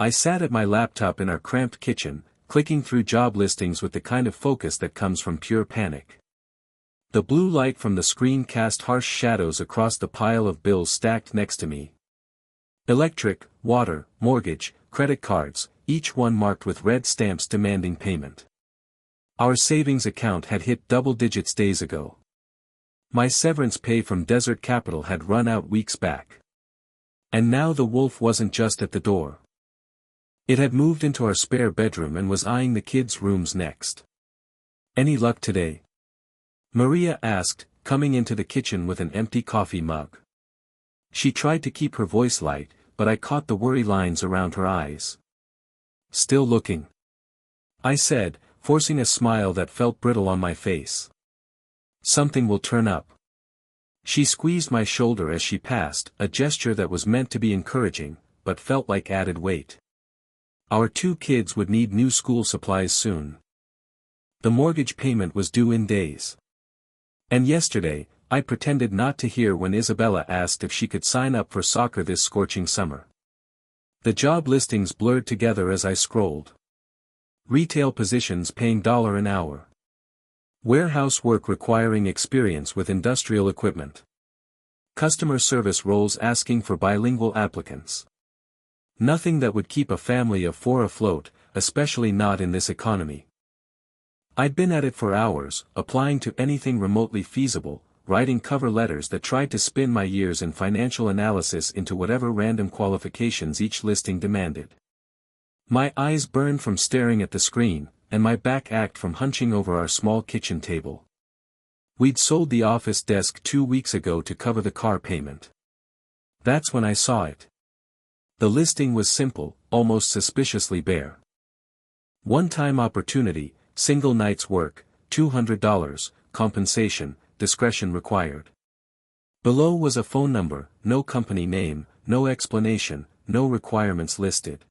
I sat at my laptop in our cramped kitchen, clicking through job listings with the kind of focus that comes from pure panic. The blue light from the screen cast harsh shadows across the pile of bills stacked next to me. Electric, water, mortgage, credit cards, each one marked with red stamps demanding payment. Our savings account had hit double digits days ago. My severance pay from Desert Capital had run out weeks back. And now the wolf wasn't just at the door. It had moved into our spare bedroom and was eyeing the kids' rooms next. "Any luck today?" Maria asked, coming into the kitchen with an empty coffee mug. She tried to keep her voice light, but I caught the worry lines around her eyes. "Still looking," I said, forcing a smile that felt brittle on my face. "Something will turn up." She squeezed my shoulder as she passed, a gesture that was meant to be encouraging, but felt like added weight. Our 2 kids would need new school supplies soon. The mortgage payment was due in days. And yesterday, I pretended not to hear when Isabella asked if she could sign up for soccer this scorching summer. The job listings blurred together as I scrolled. Retail positions paying $1 an hour. Warehouse work requiring experience with industrial equipment. Customer service roles asking for bilingual applicants. Nothing that would keep a family of 4 afloat, especially not in this economy. I'd been at it for hours, applying to anything remotely feasible, writing cover letters that tried to spin my years in financial analysis into whatever random qualifications each listing demanded. My eyes burned from staring at the screen, and my back ached from hunching over our small kitchen table. We'd sold the office desk 2 weeks ago to cover the car payment. That's when I saw it. The listing was simple, almost suspiciously bare. One-time opportunity, single night's work, $200, compensation, discretion required. Below was a phone number, no company name, no explanation, no requirements listed.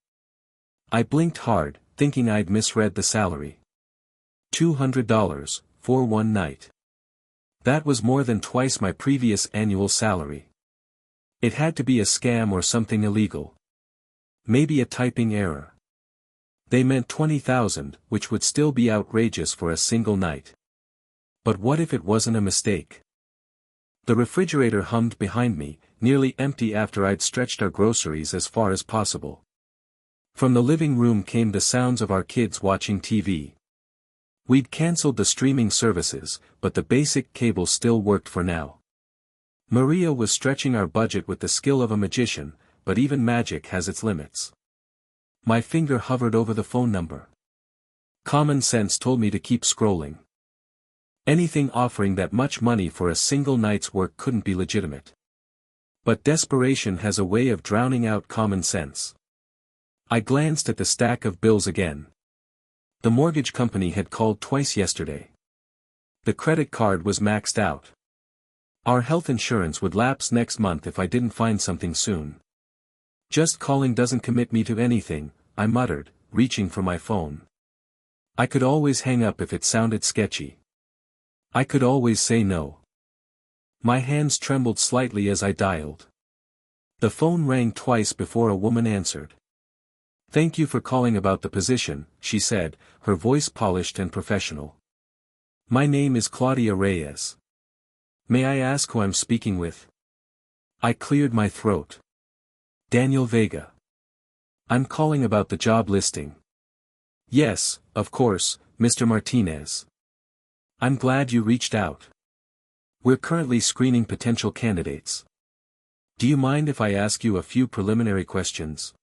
I blinked hard, thinking I'd misread the salary. $200, for one night. That was more than twice my previous annual salary. It had to be a scam or something illegal. Maybe a typing error. They meant 20,000, which would still be outrageous for a single night. But what if it wasn't a mistake? The refrigerator hummed behind me, nearly empty after I'd stretched our groceries as far as possible. From the living room came the sounds of our kids watching TV. We'd cancelled the streaming services, but the basic cable still worked for now. Maria was stretching our budget with the skill of a magician, but even magic has its limits. My finger hovered over the phone number. Common sense told me to keep scrolling. Anything offering that much money for a single night's work couldn't be legitimate. But desperation has a way of drowning out common sense. I glanced at the stack of bills again. The mortgage company had called twice yesterday. The credit card was maxed out. Our health insurance would lapse next month if I didn't find something soon. Just calling doesn't commit me to anything, I muttered, reaching for my phone. I could always hang up if it sounded sketchy. I could always say no. My hands trembled slightly as I dialed. The phone rang twice before a woman answered. "Thank you for calling about the position," she said, her voice polished and professional. "My name is Claudia Reyes. May I ask who I'm speaking with?" I cleared my throat. "Daniel Vega. I'm calling about the job listing." "Yes, of course, Mr. Martinez. I'm glad you reached out. We're currently screening potential candidates. Do you mind if I ask you a few preliminary questions?"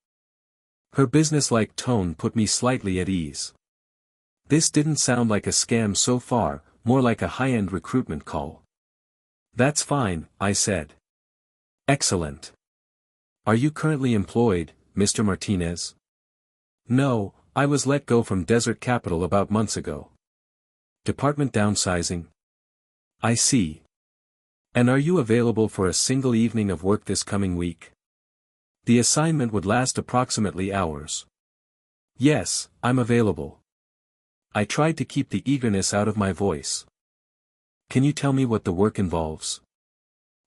Her businesslike tone put me slightly at ease. This didn't sound like a scam so far, more like a high-end recruitment call. "That's fine," I said. "Excellent. Are you currently employed, Mr. Martinez?" "No, I was let go from Desert Capital about months ago." "Department downsizing?" "I see. And are you available for a single evening of work this coming week?" The assignment would last approximately hours. "Yes, I'm available." I tried to keep the eagerness out of my voice. "Can you tell me what the work involves?"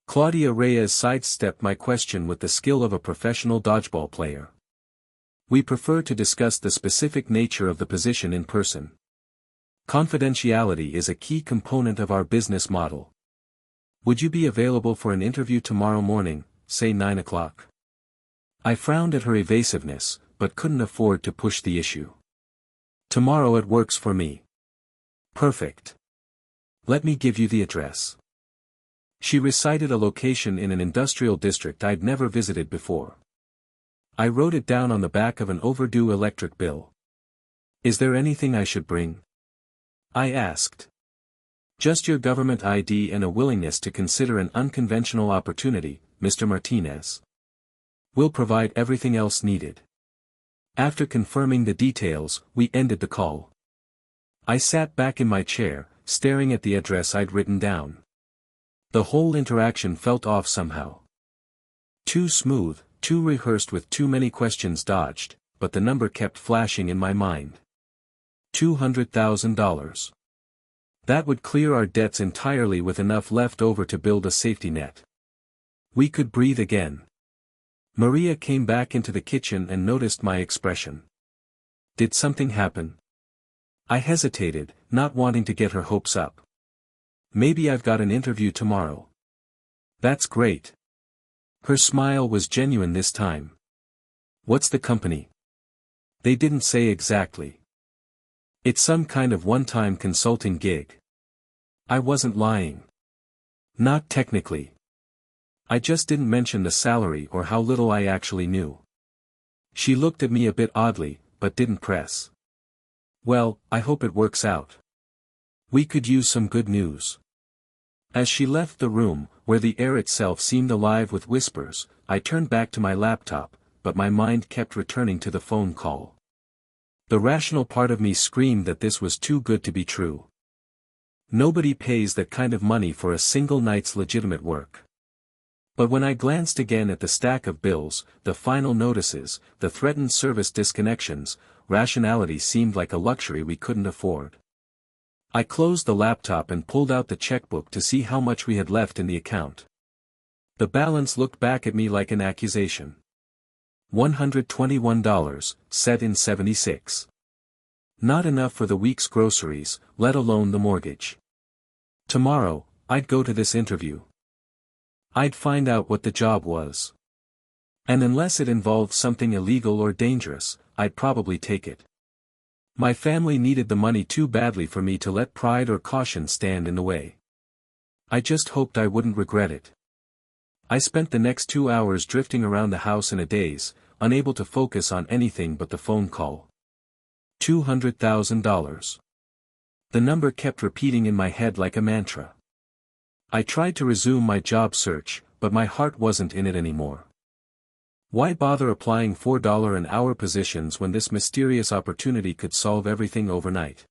Claudia Reyes sidestepped my question with the skill of a professional dodgeball player. We prefer to discuss the specific nature of the position in person. Confidentiality is a key component of our business model. Would you be available for an interview tomorrow morning, say 9 o'clock? I frowned at her evasiveness, but couldn't afford to push the issue. Tomorrow it works for me. Perfect. Let me give you the address. She recited a location in an industrial district I'd never visited before. I wrote it down on the back of an overdue electric bill. Is there anything I should bring? I asked. Just your government ID and a willingness to consider an unconventional opportunity, Mr. Martinez. We'll provide everything else needed. After confirming the details, we ended the call. I sat back in my chair, staring at the address I'd written down. The whole interaction felt off somehow. Too smooth, too rehearsed with too many questions dodged, but the number kept flashing in my mind. $200,000. That would clear our debts entirely with enough left over to build a safety net. We could breathe again. Maria came back into the kitchen and noticed my expression. Did something happen? I hesitated, not wanting to get her hopes up. Maybe I've got an interview tomorrow. That's great. Her smile was genuine this time. What's the company? They didn't say exactly. It's some kind of one-time consulting gig. I wasn't lying. Not technically. I just didn't mention the salary or how little I actually knew. She looked at me a bit oddly, but didn't press. Well, I hope it works out. We could use some good news. As she left the room, where the air itself seemed alive with whispers, I turned back to my laptop, but my mind kept returning to the phone call. The rational part of me screamed that this was too good to be true. Nobody pays that kind of money for a single night's legitimate work. But when I glanced again at the stack of bills, the final notices, the threatened service disconnections, rationality seemed like a luxury we couldn't afford. I closed the laptop and pulled out the checkbook to see how much we had left in the account. The balance looked back at me like an accusation. $121, set in 76. Not enough for the week's groceries, let alone the mortgage. Tomorrow, I'd go to this interview. I'd find out what the job was. And unless it involved something illegal or dangerous, I'd probably take it. My family needed the money too badly for me to let pride or caution stand in the way. I just hoped I wouldn't regret it. I spent the next 2 hours drifting around the house in a daze, unable to focus on anything but the phone call. $200,000. The number kept repeating in my head like a mantra. I tried to resume my job search, but my heart wasn't in it anymore. Why bother applying $4 an hour positions when this mysterious opportunity could solve everything overnight?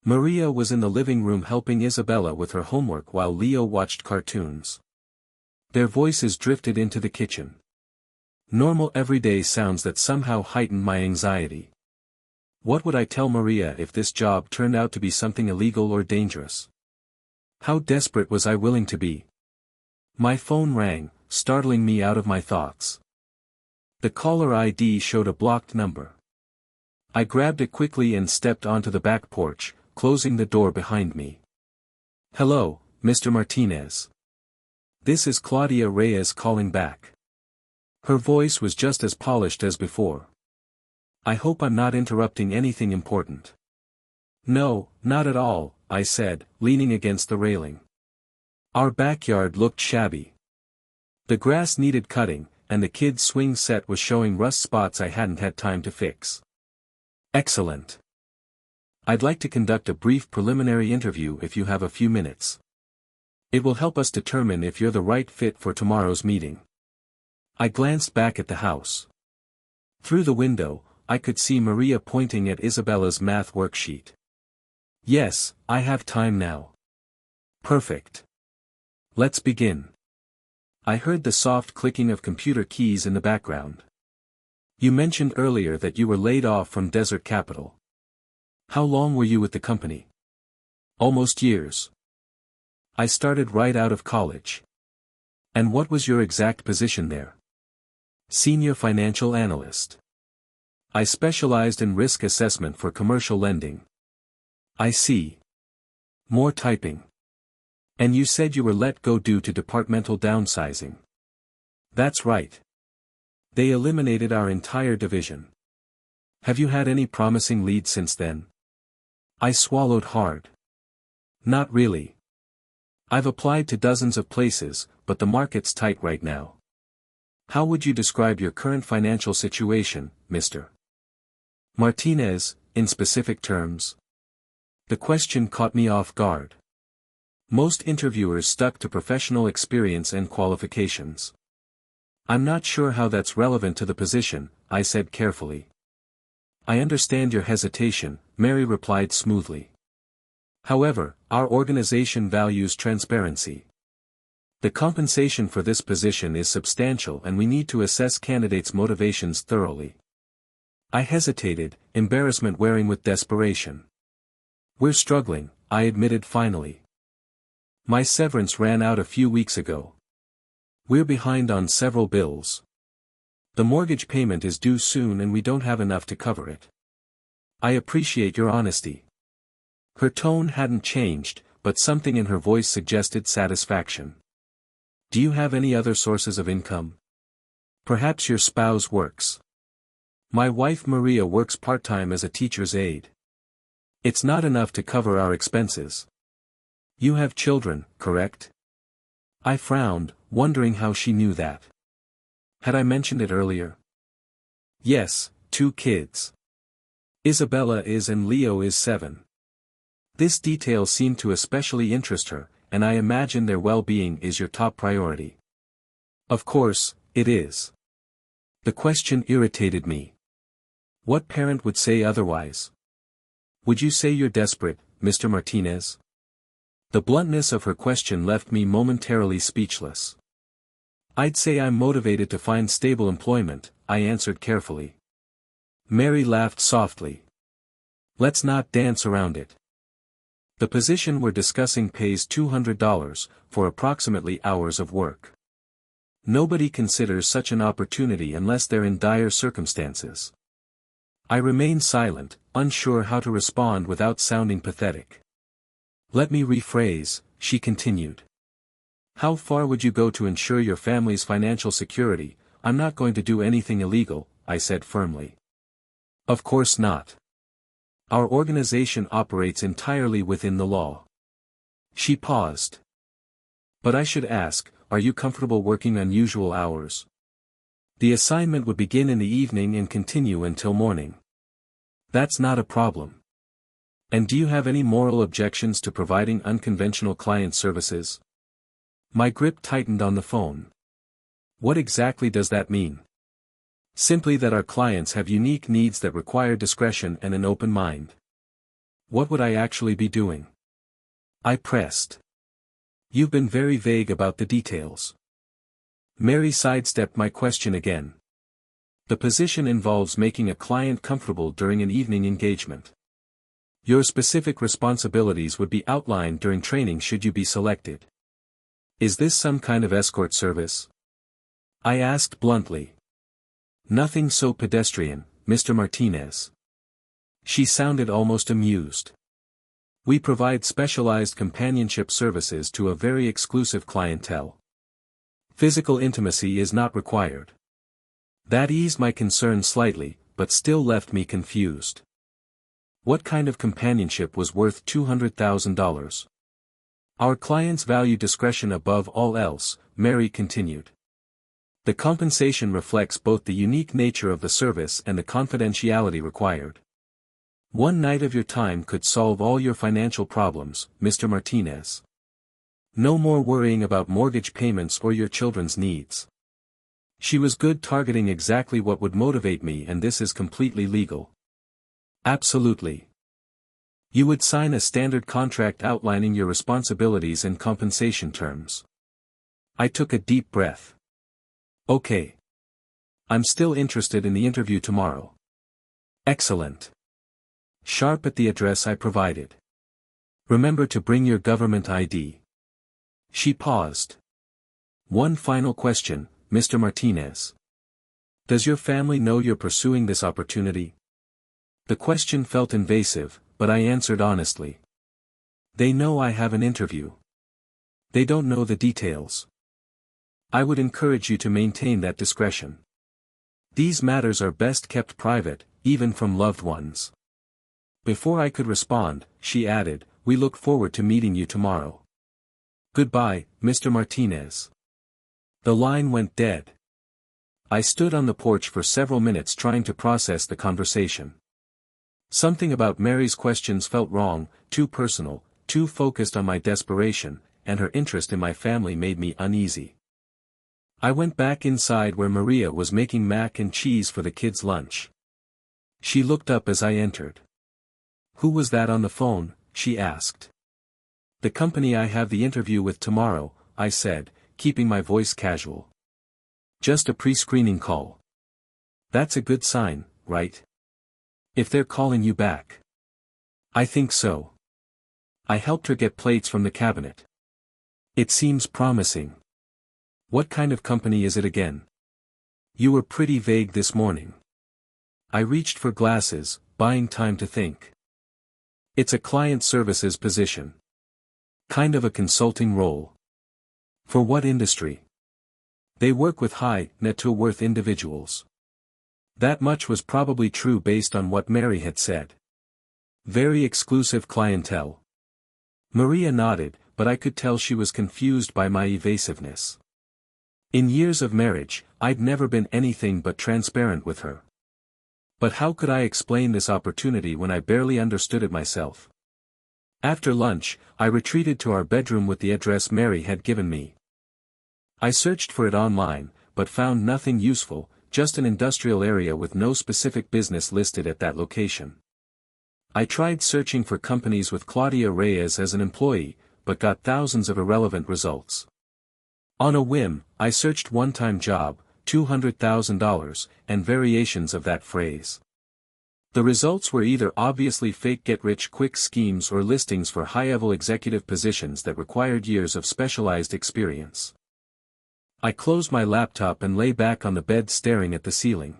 Maria was in the living room helping Isabella with her homework while Leo watched cartoons. Their voices drifted into the kitchen. Normal everyday sounds that somehow heightened my anxiety. What would I tell Maria if this job turned out to be something illegal or dangerous? How desperate was I willing to be? My phone rang, startling me out of my thoughts. The caller ID showed a blocked number. I grabbed it quickly and stepped onto the back porch, closing the door behind me. Hello, Mr. Martinez. This is Claudia Reyes calling back. Her voice was just as polished as before. I hope I'm not interrupting anything important. No, not at all, I said, leaning against the railing. Our backyard looked shabby. The grass needed cutting, and the kids' swing set was showing rust spots I hadn't had time to fix. Excellent. I'd like to conduct a brief preliminary interview if you have a few minutes. It will help us determine if you're the right fit for tomorrow's meeting. I glanced back at the house. Through the window, I could see Maria pointing at Isabella's math worksheet. Yes, I have time now. Perfect. Let's begin. I heard the soft clicking of computer keys in the background. You mentioned earlier that you were laid off from Desert Capital. How long were you with the company? Almost years. I started right out of college. And what was your exact position there? Senior financial analyst. I specialized in risk assessment for commercial lending. I see. More typing. And you said you were let go due to departmental downsizing. That's right. They eliminated our entire division. Have you had any promising leads since then? I swallowed hard. Not really. I've applied to dozens of places, but the market's tight right now. How would you describe your current financial situation, Mr. Martinez, in specific terms? The question caught me off guard. Most interviewers stuck to professional experience and qualifications. I'm not sure how that's relevant to the position, I said carefully. I understand your hesitation, Mary replied smoothly. However, our organization values transparency. The compensation for this position is substantial and we need to assess candidates' motivations thoroughly. I hesitated, embarrassment wearing with desperation. We're struggling, I admitted finally. My severance ran out a few weeks ago. We're behind on several bills. The mortgage payment is due soon and we don't have enough to cover it. I appreciate your honesty. Her tone hadn't changed, but something in her voice suggested satisfaction. Do you have any other sources of income? Perhaps your spouse works. My wife Maria works part-time as a teacher's aide. It's not enough to cover our expenses. You have children, correct? I frowned, wondering how she knew that. Had I mentioned it earlier? Yes, 2 kids. Isabella is and Leo is 7. This detail seemed to especially interest her, and I imagine their well-being is your top priority. Of course, it is. The question irritated me. What parent would say otherwise? Would you say you're desperate, Mr. Martinez? The bluntness of her question left me momentarily speechless. I'd say I'm motivated to find stable employment, I answered carefully. Mary laughed softly. Let's not dance around it. The position we're discussing pays $200 for approximately hours of work. Nobody considers such an opportunity unless they're in dire circumstances. I remained silent, unsure how to respond without sounding pathetic. Let me rephrase, she continued. How far would you go to ensure your family's financial security? I'm not going to do anything illegal, I said firmly. Of course not. Our organization operates entirely within the law. She paused. But I should ask, are you comfortable working unusual hours? The assignment would begin in the evening and continue until morning. That's not a problem. And do you have any moral objections to providing unconventional client services? My grip tightened on the phone. What exactly does that mean? Simply that our clients have unique needs that require discretion and an open mind. What would I actually be doing? I pressed. You've been very vague about the details. Mary sidestepped my question again. The position involves making a client comfortable during an evening engagement. Your specific responsibilities would be outlined during training should you be selected. Is this some kind of escort service? I asked bluntly. Nothing so pedestrian, Mr. Martinez. She sounded almost amused. We provide specialized companionship services to a very exclusive clientele. Physical intimacy is not required. That eased my concern slightly, but still left me confused. What kind of companionship was worth $200,000? Our clients value discretion above all else, Mary continued. The compensation reflects both the unique nature of the service and the confidentiality required. One night of your time could solve all your financial problems, Mr. Martinez. No more worrying about mortgage payments or your children's needs. She was good, targeting exactly what would motivate me, and this is completely legal. Absolutely. You would sign a standard contract outlining your responsibilities and compensation terms. I took a deep breath. Okay. I'm still interested in the interview tomorrow. Excellent. Sharp at the address I provided. Remember to bring your government ID. She paused. One final question, Mr. Martinez. Does your family know you're pursuing this opportunity? The question felt invasive, but I answered honestly. They know I have an interview. They don't know the details. I would encourage you to maintain that discretion. These matters are best kept private, even from loved ones. Before I could respond, she added, "We look forward to meeting you tomorrow." "Goodbye, Mr. Martinez." The line went dead. I stood on the porch for several minutes trying to process the conversation. Something about Mary's questions felt wrong, too personal, too focused on my desperation, and her interest in my family made me uneasy. I went back inside where Maria was making mac and cheese for the kids' lunch. She looked up as I entered. "Who was that on the phone?" she asked. "The company I have the interview with tomorrow," I said, keeping my voice casual. "Just a pre-screening call." "That's a good sign, right? If they're calling you back." "I think so." I helped her get plates from the cabinet. "It seems promising. What kind of company is it again? You were pretty vague this morning." I reached for glasses, buying time to think. "It's a client services position. Kind of a consulting role." "For what industry?" "They work with high net worth individuals." That much was probably true based on what Mary had said. "Very exclusive clientele." Maria nodded, but I could tell she was confused by my evasiveness. In years of marriage, I'd never been anything but transparent with her. But how could I explain this opportunity when I barely understood it myself? After lunch, I retreated to our bedroom with the address Mary had given me. I searched for it online, but found nothing useful, just an industrial area with no specific business listed at that location. I tried searching for companies with Claudia Reyes as an employee, but got thousands of irrelevant results. On a whim, I searched one-time job, $200,000, and variations of that phrase. The results were either obviously fake get-rich-quick schemes or listings for high-level executive positions that required years of specialized experience. I closed my laptop and lay back on the bed staring at the ceiling.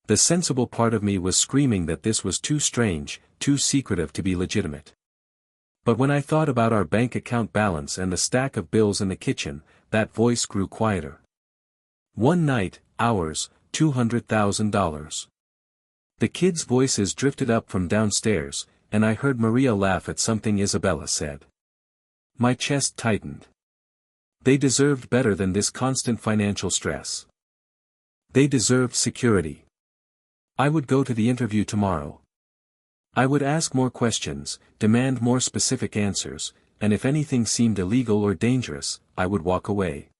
The sensible part of me was screaming that this was too strange, too secretive to be legitimate. But when I thought about our bank account balance and the stack of bills in the kitchen, that voice grew quieter. One night, ours, $200,000. The kids' voices drifted up from downstairs, and I heard Maria laugh at something Isabella said. My chest tightened. They deserved better than this constant financial stress. They deserved security. I would go to the interview tomorrow. I would ask more questions, demand more specific answers, and if anything seemed illegal or dangerous, I would walk away.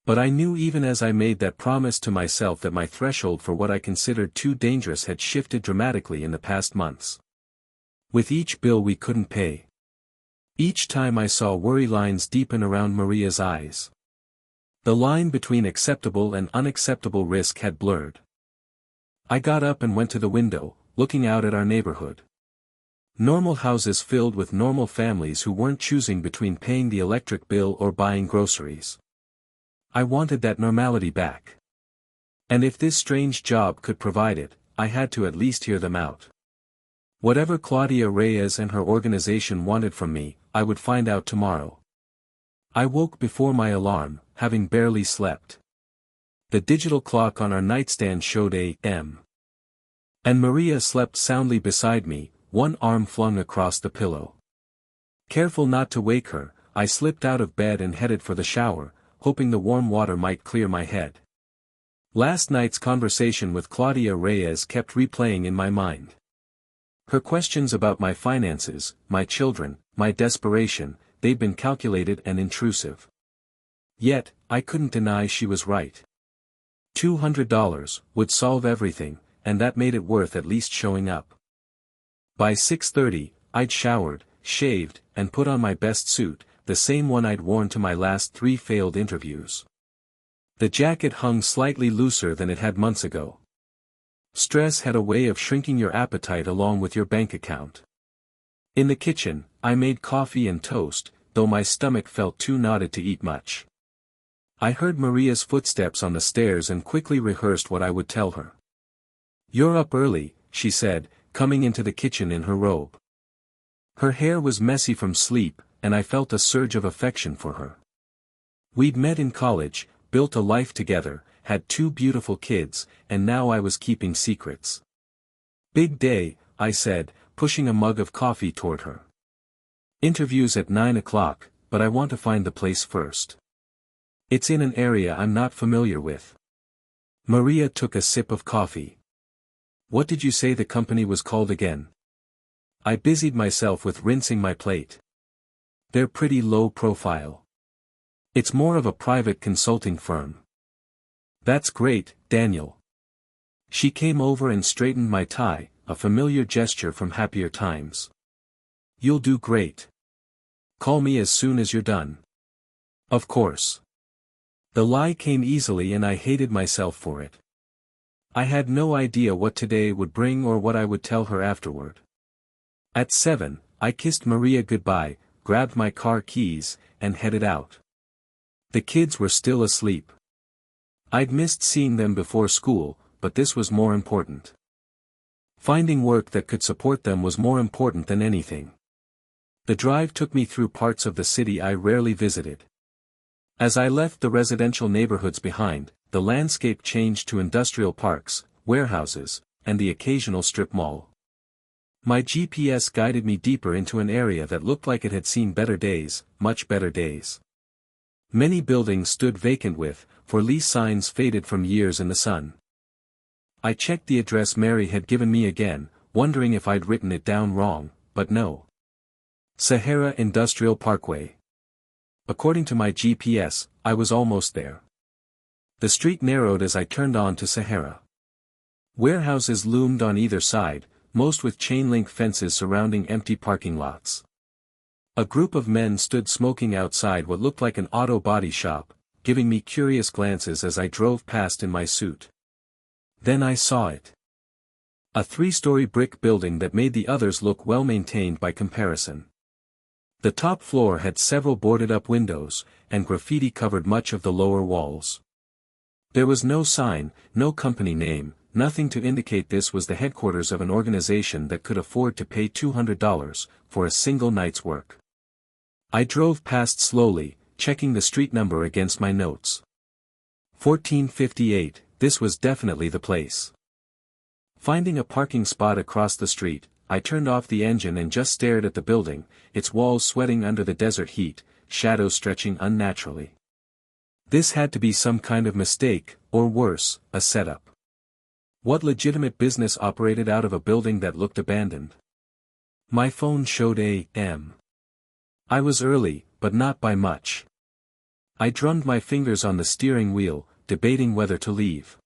But I knew even as I made that promise to myself that my threshold for what I considered too dangerous had shifted dramatically in the past months. With each bill we couldn't pay. Each time I saw worry lines deepen around Maria's eyes. The line between acceptable and unacceptable risk had blurred. I got up and went to the window, looking out at our neighborhood. Normal houses filled with normal families who weren't choosing between paying the electric bill or buying groceries. I wanted that normality back. And if this strange job could provide it, I had to at least hear them out. Whatever Claudia Reyes and her organization wanted from me, I would find out tomorrow. I woke before my alarm, having barely slept. The digital clock on our nightstand showed a.m. And Maria slept soundly beside me, one arm flung across the pillow. Careful not to wake her, I slipped out of bed and headed for the shower, hoping the warm water might clear my head. Last night's conversation with Claudia Reyes kept replaying in my mind. Her questions about my finances, my children, my desperation, they'd been calculated and intrusive. Yet, I couldn't deny she was right. $200 would solve everything, and that made it worth at least showing up. By 6:30, I'd showered, shaved, and put on my best suit, the same one I'd worn to my last 3 failed interviews. The jacket hung slightly looser than it had months ago. Stress had a way of shrinking your appetite along with your bank account. In the kitchen, I made coffee and toast, though my stomach felt too knotted to eat much. I heard Maria's footsteps on the stairs and quickly rehearsed what I would tell her. "You're up early," she said, coming into the kitchen in her robe. Her hair was messy from sleep, and I felt a surge of affection for her. We'd met in college, built a life together, had 2 beautiful kids, and now I was keeping secrets. "Big day," I said, pushing a mug of coffee toward her. "Interview's at 9 o'clock, but I want to find the place first. It's in an area I'm not familiar with." Maria took a sip of coffee. "What did you say the company was called again?" I busied myself with rinsing my plate. "They're pretty low profile. It's more of a private consulting firm." "That's great, Daniel." She came over and straightened my tie, a familiar gesture from happier times. "You'll do great. Call me as soon as you're done." "Of course." The lie came easily and I hated myself for it. I had no idea what today would bring or what I would tell her afterward. At 7, I kissed Maria goodbye, grabbed my car keys, and headed out. The kids were still asleep. I'd missed seeing them before school, but this was more important. Finding work that could support them was more important than anything. The drive took me through parts of the city I rarely visited. As I left the residential neighborhoods behind, the landscape changed to industrial parks, warehouses, and the occasional strip mall. My GPS guided me deeper into an area that looked like it had seen better days, much better days. Many buildings stood vacant with, for lease signs faded from years in the sun. I checked the address Mary had given me again, wondering if I'd written it down wrong, but no. Sahara Industrial Parkway. According to my GPS, I was almost there. The street narrowed as I turned on to Sahara. Warehouses loomed on either side, most with chain-link fences surrounding empty parking lots. A group of men stood smoking outside what looked like an auto body shop, giving me curious glances as I drove past in my suit. Then I saw it. A 3-story brick building that made the others look well-maintained by comparison. The top floor had several boarded-up windows, and graffiti covered much of the lower walls. There was no sign, no company name, nothing to indicate this was the headquarters of an organization that could afford to pay $200 for a single night's work. I drove past slowly, checking the street number against my notes. 1458, this was definitely the place. Finding a parking spot across the street, I turned off the engine and just stared at the building, its walls sweating under the desert heat, shadows stretching unnaturally. This had to be some kind of mistake, or worse, a setup. What legitimate business operated out of a building that looked abandoned? My phone showed a.m. I was early, but not by much. I drummed my fingers on the steering wheel, debating whether to leave.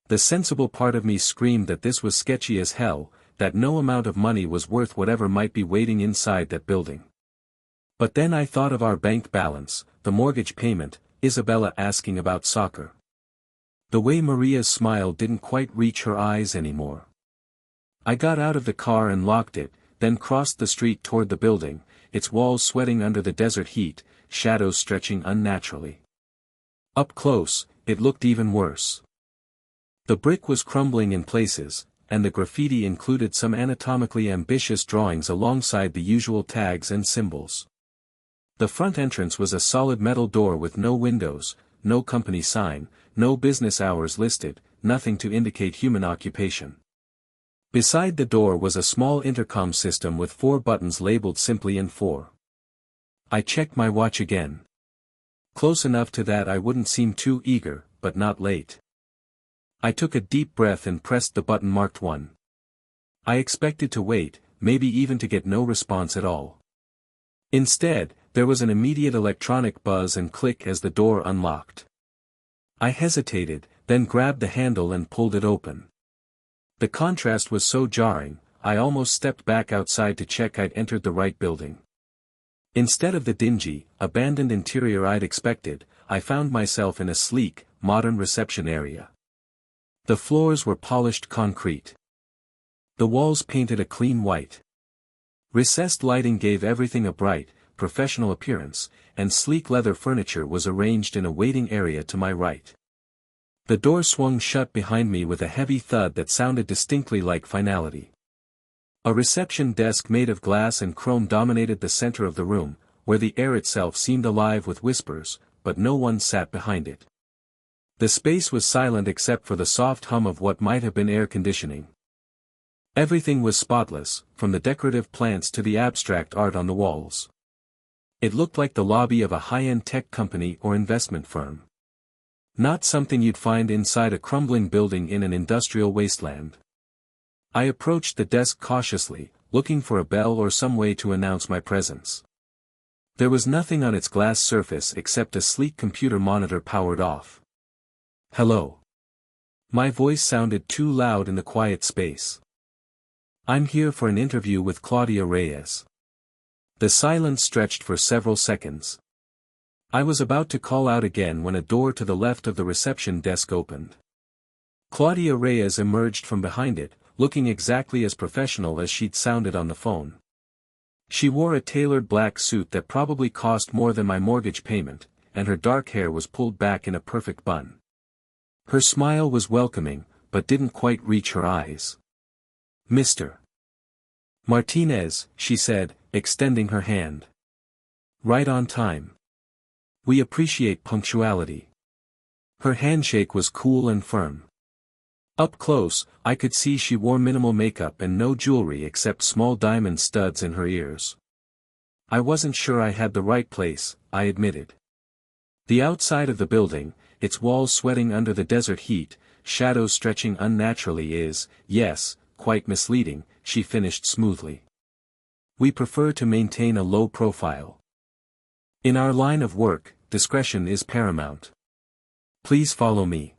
The sensible part of me screamed that this was sketchy as hell, that no amount of money was worth whatever might be waiting inside that building. But then I thought of our bank balance, the mortgage payment, Isabella asking about soccer. The way Maria's smile didn't quite reach her eyes anymore. I got out of the car and locked it, then crossed the street toward the building, its walls sweating under the desert heat, shadows stretching unnaturally. Up close, it looked even worse. The brick was crumbling in places, and the graffiti included some anatomically ambitious drawings alongside the usual tags and symbols. The front entrance was a solid metal door with no windows, no company sign, no business hours listed, nothing to indicate human occupation. Beside the door was a small intercom system with 4 buttons labeled simply N4. I checked my watch again. Close enough to that I wouldn't seem too eager, but not late. I took a deep breath and pressed the button marked 1. I expected to wait, maybe even to get no response at all. Instead, there was an immediate electronic buzz and click as the door unlocked. I hesitated, then grabbed the handle and pulled it open. The contrast was so jarring, I almost stepped back outside to check I'd entered the right building. Instead of the dingy, abandoned interior I'd expected, I found myself in a sleek, modern reception area. The floors were polished concrete. The walls painted a clean white. Recessed lighting gave everything a bright, professional appearance, and sleek leather furniture was arranged in a waiting area to my right. The door swung shut behind me with a heavy thud that sounded distinctly like finality. A reception desk made of glass and chrome dominated the center of the room, where the air itself seemed alive with whispers, but no one sat behind it. The space was silent except for the soft hum of what might have been air conditioning. Everything was spotless, from the decorative plants to the abstract art on the walls. It looked like the lobby of a high-end tech company or investment firm. Not something you'd find inside a crumbling building in an industrial wasteland. I approached the desk cautiously, looking for a bell or some way to announce my presence. There was nothing on its glass surface except a sleek computer monitor powered off. "Hello." My voice sounded too loud in the quiet space. "I'm here for an interview with Claudia Reyes." The silence stretched for several seconds. I was about to call out again when a door to the left of the reception desk opened. Claudia Reyes emerged from behind it, looking exactly as professional as she'd sounded on the phone. She wore a tailored black suit that probably cost more than my mortgage payment, and her dark hair was pulled back in a perfect bun. Her smile was welcoming, but didn't quite reach her eyes. "Mr. Martinez," she said, extending her hand. "Right on time. We appreciate punctuality." Her handshake was cool and firm. Up close, I could see she wore minimal makeup and no jewelry except small diamond studs in her ears. I wasn't sure I had the right place, I admitted. The outside of the building, its walls sweating under the desert heat, shadows stretching unnaturally is, yes, quite misleading, she finished smoothly. We prefer to maintain a low profile. In our line of work, discretion is paramount. Please follow me.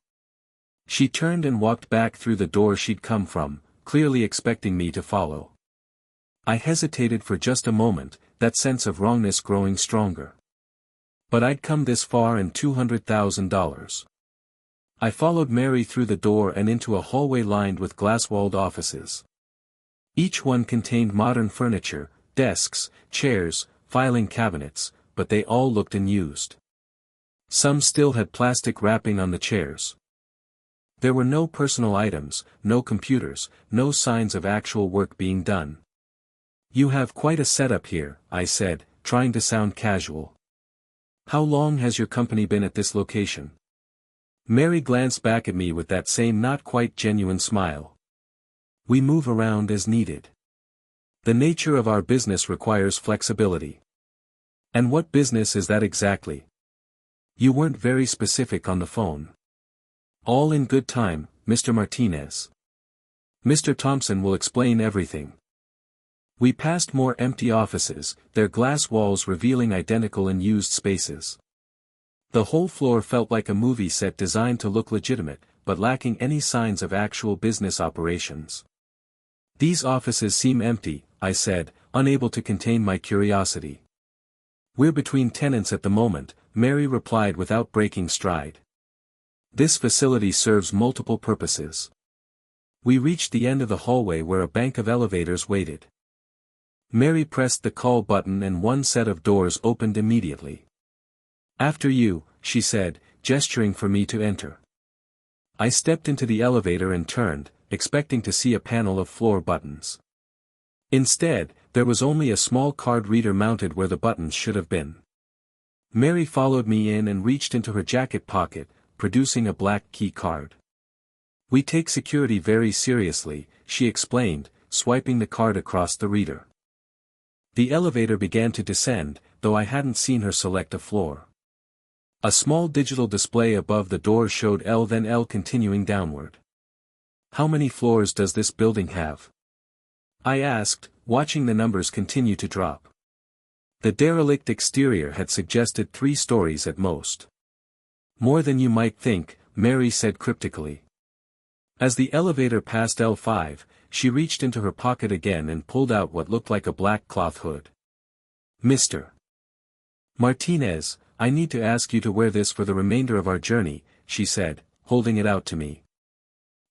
She turned and walked back through the door she'd come from, clearly expecting me to follow. I hesitated for just a moment, that sense of wrongness growing stronger. But I'd come this far and $200,000. I followed Mary through the door and into a hallway lined with glass-walled offices. Each one contained modern furniture, desks, chairs, filing cabinets, but they all looked unused. Some still had plastic wrapping on the chairs. There were no personal items, no computers, no signs of actual work being done. "You have quite a setup here," I said, trying to sound casual. "How long has your company been at this location?" Mary glanced back at me with that same not quite genuine smile. "We move around as needed. The nature of our business requires flexibility." "And what business is that exactly? You weren't very specific on the phone." "All in good time, Mr. Martinez. Mr. Thompson will explain everything." We passed more empty offices, their glass walls revealing identical unused spaces. The whole floor felt like a movie set designed to look legitimate, but lacking any signs of actual business operations. "These offices seem empty," I said, unable to contain my curiosity. "We're between tenants at the moment," Mary replied without breaking stride. "This facility serves multiple purposes." We reached the end of the hallway where a bank of elevators waited. Mary pressed the call button and one set of doors opened immediately. "After you," she said, gesturing for me to enter. I stepped into the elevator and turned, expecting to see a panel of floor buttons. Instead, there was only a small card reader mounted where the buttons should have been. Mary followed me in and reached into her jacket pocket, producing a black key card. "We take security very seriously," she explained, swiping the card across the reader. The elevator began to descend, though I hadn't seen her select a floor. A small digital display above the door showed L then L continuing downward. "How many floors does this building have?" I asked, watching the numbers continue to drop. The derelict exterior had suggested 3 stories at most. "More than you might think," Mary said cryptically. As the elevator passed L5, she reached into her pocket again and pulled out what looked like a black cloth hood. "Mr. Martinez, I need to ask you to wear this for the remainder of our journey," she said, holding it out to me.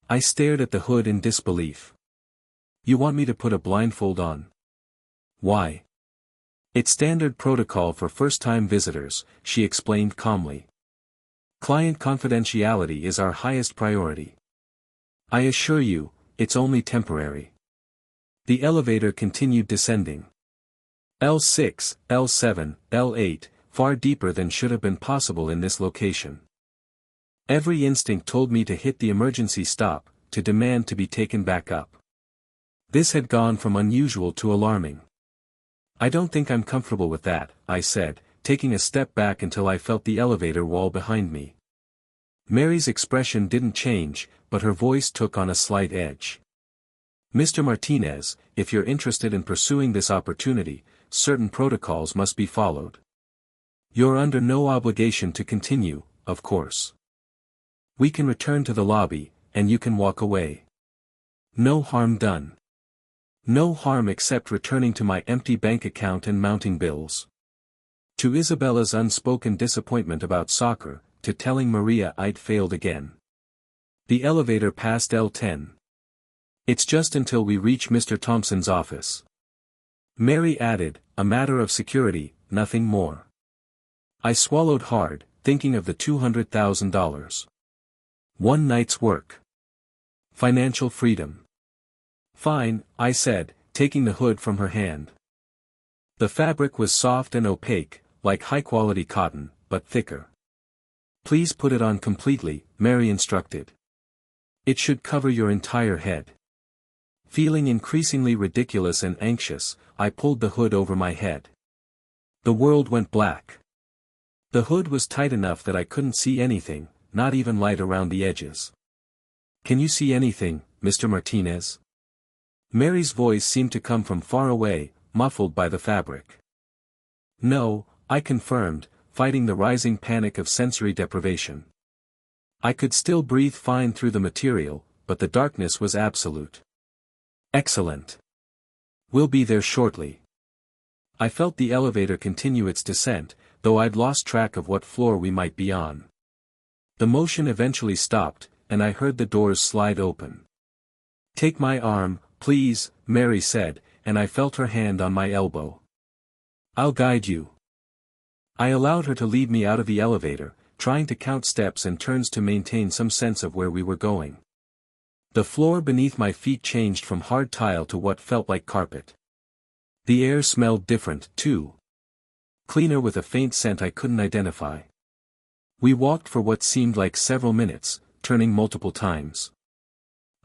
I stared at the hood in disbelief. "You want me to put a blindfold on? Why?" It's standard protocol for first-time visitors, she explained calmly. Client confidentiality is our highest priority. I assure you, it's only temporary. The elevator continued descending. L6, L7, L8, far deeper than should have been possible in this location. Every instinct told me to hit the emergency stop, to demand to be taken back up. This had gone from unusual to alarming. I don't think I'm comfortable with that, I said, taking a step back until I felt the elevator wall behind me. Mary's expression didn't change, but her voice took on a slight edge. Mr. Martinez, if you're interested in pursuing this opportunity, certain protocols must be followed. You're under no obligation to continue, of course. We can return to the lobby, and you can walk away. No harm done. No harm except returning to my empty bank account and mounting bills. To Isabella's unspoken disappointment about soccer, to telling Maria I'd failed again. The elevator passed L10. It's just until we reach Mr. Thompson's office. Mary added, a matter of security, nothing more. I swallowed hard, thinking of the $200,000. One night's work. Financial freedom. Fine, I said, taking the hood from her hand. The fabric was soft and opaque, like high-quality cotton, but thicker. Please put it on completely, Mary instructed. It should cover your entire head. Feeling increasingly ridiculous and anxious, I pulled the hood over my head. The world went black. The hood was tight enough that I couldn't see anything, not even light around the edges. Can you see anything, Mr. Martinez? Mary's voice seemed to come from far away, muffled by the fabric. No, I confirmed, fighting the rising panic of sensory deprivation. I could still breathe fine through the material, but the darkness was absolute. Excellent. We'll be there shortly. I felt the elevator continue its descent, though I'd lost track of what floor we might be on. The motion eventually stopped, and I heard the doors slide open. Take my arm, please, Mary said, and I felt her hand on my elbow. I'll guide you. I allowed her to lead me out of the elevator, trying to count steps and turns to maintain some sense of where we were going. The floor beneath my feet changed from hard tile to what felt like carpet. The air smelled different, too. Cleaner with a faint scent I couldn't identify. We walked for what seemed like several minutes, turning multiple times.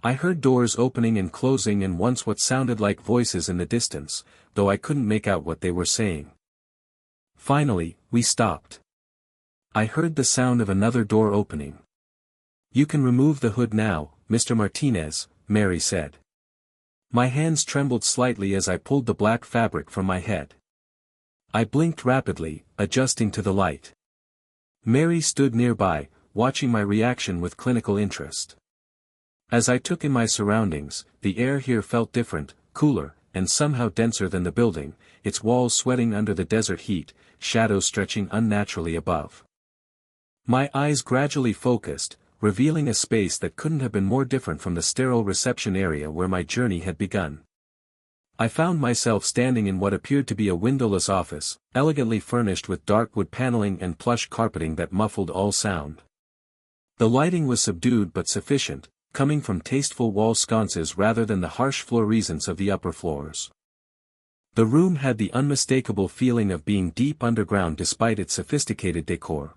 I heard doors opening and closing and once what sounded like voices in the distance, though I couldn't make out what they were saying. Finally, we stopped. I heard the sound of another door opening. You can remove the hood now, Mr. Martinez, Mary said. My hands trembled slightly as I pulled the black fabric from my head. I blinked rapidly, adjusting to the light. Mary stood nearby, watching my reaction with clinical interest. As I took in my surroundings, the air here felt different, cooler, and somehow denser than the building, its walls sweating under the desert heat, shadows stretching unnaturally above. My eyes gradually focused, revealing a space that couldn't have been more different from the sterile reception area where my journey had begun. I found myself standing in what appeared to be a windowless office, elegantly furnished with dark wood paneling and plush carpeting that muffled all sound. The lighting was subdued but sufficient, coming from tasteful wall sconces rather than the harsh fluorescence of the upper floors. The room had the unmistakable feeling of being deep underground despite its sophisticated decor.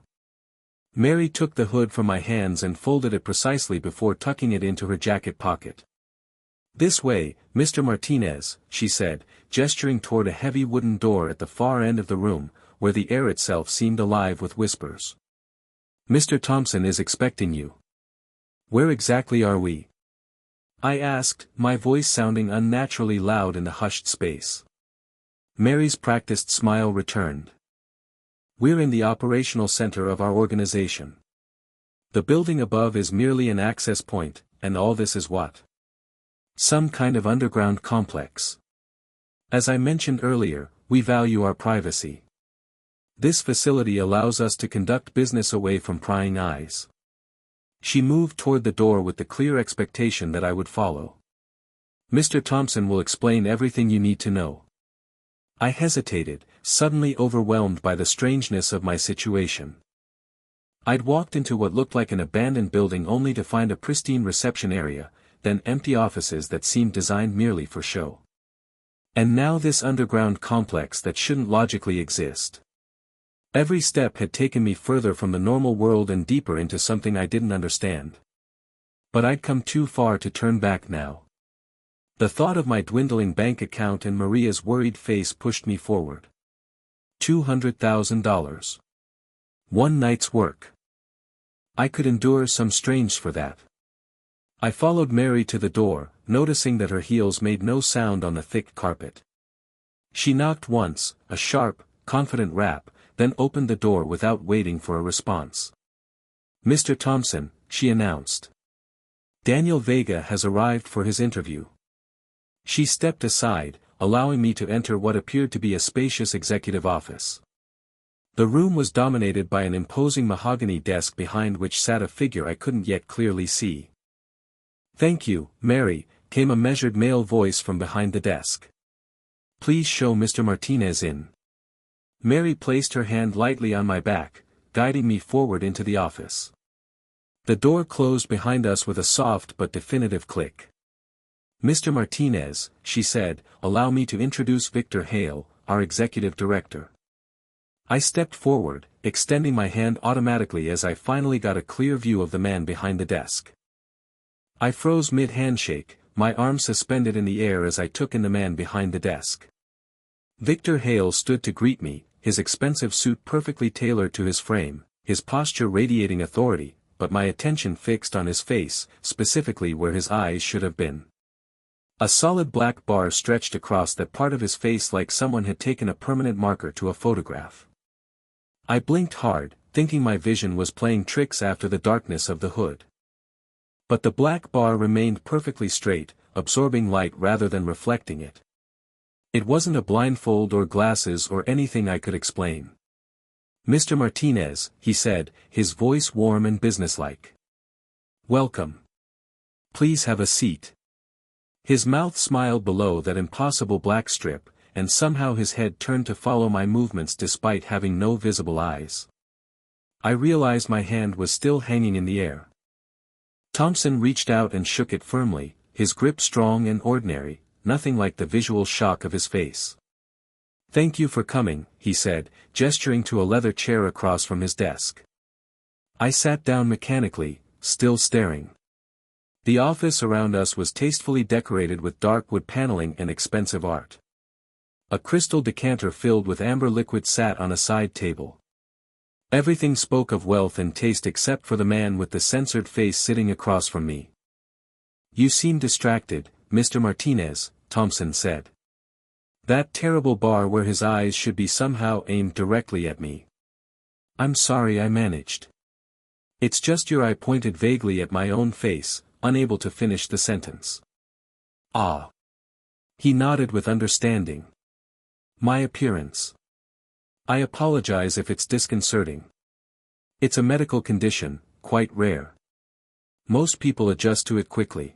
Mary took the hood from my hands and folded it precisely before tucking it into her jacket pocket. This way, Mr. Martinez, she said, gesturing toward a heavy wooden door at the far end of the room, where the air itself seemed alive with whispers. Mr. Thompson is expecting you. Where exactly are we? I asked, my voice sounding unnaturally loud in the hushed space. Mary's practiced smile returned. We're in the operational center of our organization. The building above is merely an access point, and all this is what? Some kind of underground complex. As I mentioned earlier, we value our privacy. This facility allows us to conduct business away from prying eyes. She moved toward the door with the clear expectation that I would follow. Mr. Thompson will explain everything you need to know. I hesitated, suddenly overwhelmed by the strangeness of my situation. I'd walked into what looked like an abandoned building only to find a pristine reception area, then empty offices that seemed designed merely for show. And now this underground complex that shouldn't logically exist. Every step had taken me further from the normal world and deeper into something I didn't understand. But I'd come too far to turn back now. The thought of my dwindling bank account and Maria's worried face pushed me forward. $200,000. One night's work. I could endure some strange for that. I followed Mary to the door, noticing that her heels made no sound on the thick carpet. She knocked once, a sharp, confident rap, then opened the door without waiting for a response. "Mr. Thompson," she announced. "Daniel Vega has arrived for his interview." She stepped aside, allowing me to enter what appeared to be a spacious executive office. The room was dominated by an imposing mahogany desk behind which sat a figure I couldn't yet clearly see. "Thank you, Mary," came a measured male voice from behind the desk. "Please show Mr. Martinez in." Mary placed her hand lightly on my back, guiding me forward into the office. The door closed behind us with a soft but definitive click. "Mr. Martinez," she said, "allow me to introduce Victor Hale, our executive director." I stepped forward, extending my hand automatically as I finally got a clear view of the man behind the desk. I froze mid-handshake, my arms suspended in the air as I took in the man behind the desk. Victor Hale stood to greet me, his expensive suit perfectly tailored to his frame, his posture radiating authority, but my attention fixed on his face, specifically where his eyes should have been. A solid black bar stretched across that part of his face like someone had taken a permanent marker to a photograph. I blinked hard, thinking my vision was playing tricks after the darkness of the hood. But the black bar remained perfectly straight, absorbing light rather than reflecting it. It wasn't a blindfold or glasses or anything I could explain. "Mr. Martinez," he said, his voice warm and businesslike. "Welcome. Please have a seat." His mouth smiled below that impossible black strip, and somehow his head turned to follow my movements despite having no visible eyes. I realized my hand was still hanging in the air. Thompson reached out and shook it firmly, his grip strong and ordinary, nothing like the visual shock of his face. "Thank you for coming," he said, gesturing to a leather chair across from his desk. I sat down mechanically, still staring. The office around us was tastefully decorated with dark wood paneling and expensive art. A crystal decanter filled with amber liquid sat on a side table. Everything spoke of wealth and taste except for the man with the censored face sitting across from me. "You seem distracted, Mr. Martinez," Thompson said. That terrible bar where his eyes should be somehow aimed directly at me. "I'm sorry," I managed. "It's just your eye," pointed vaguely at my own face, unable to finish the sentence. "Ah." He nodded with understanding. "My appearance. I apologize if it's disconcerting. It's a medical condition, quite rare. Most people adjust to it quickly."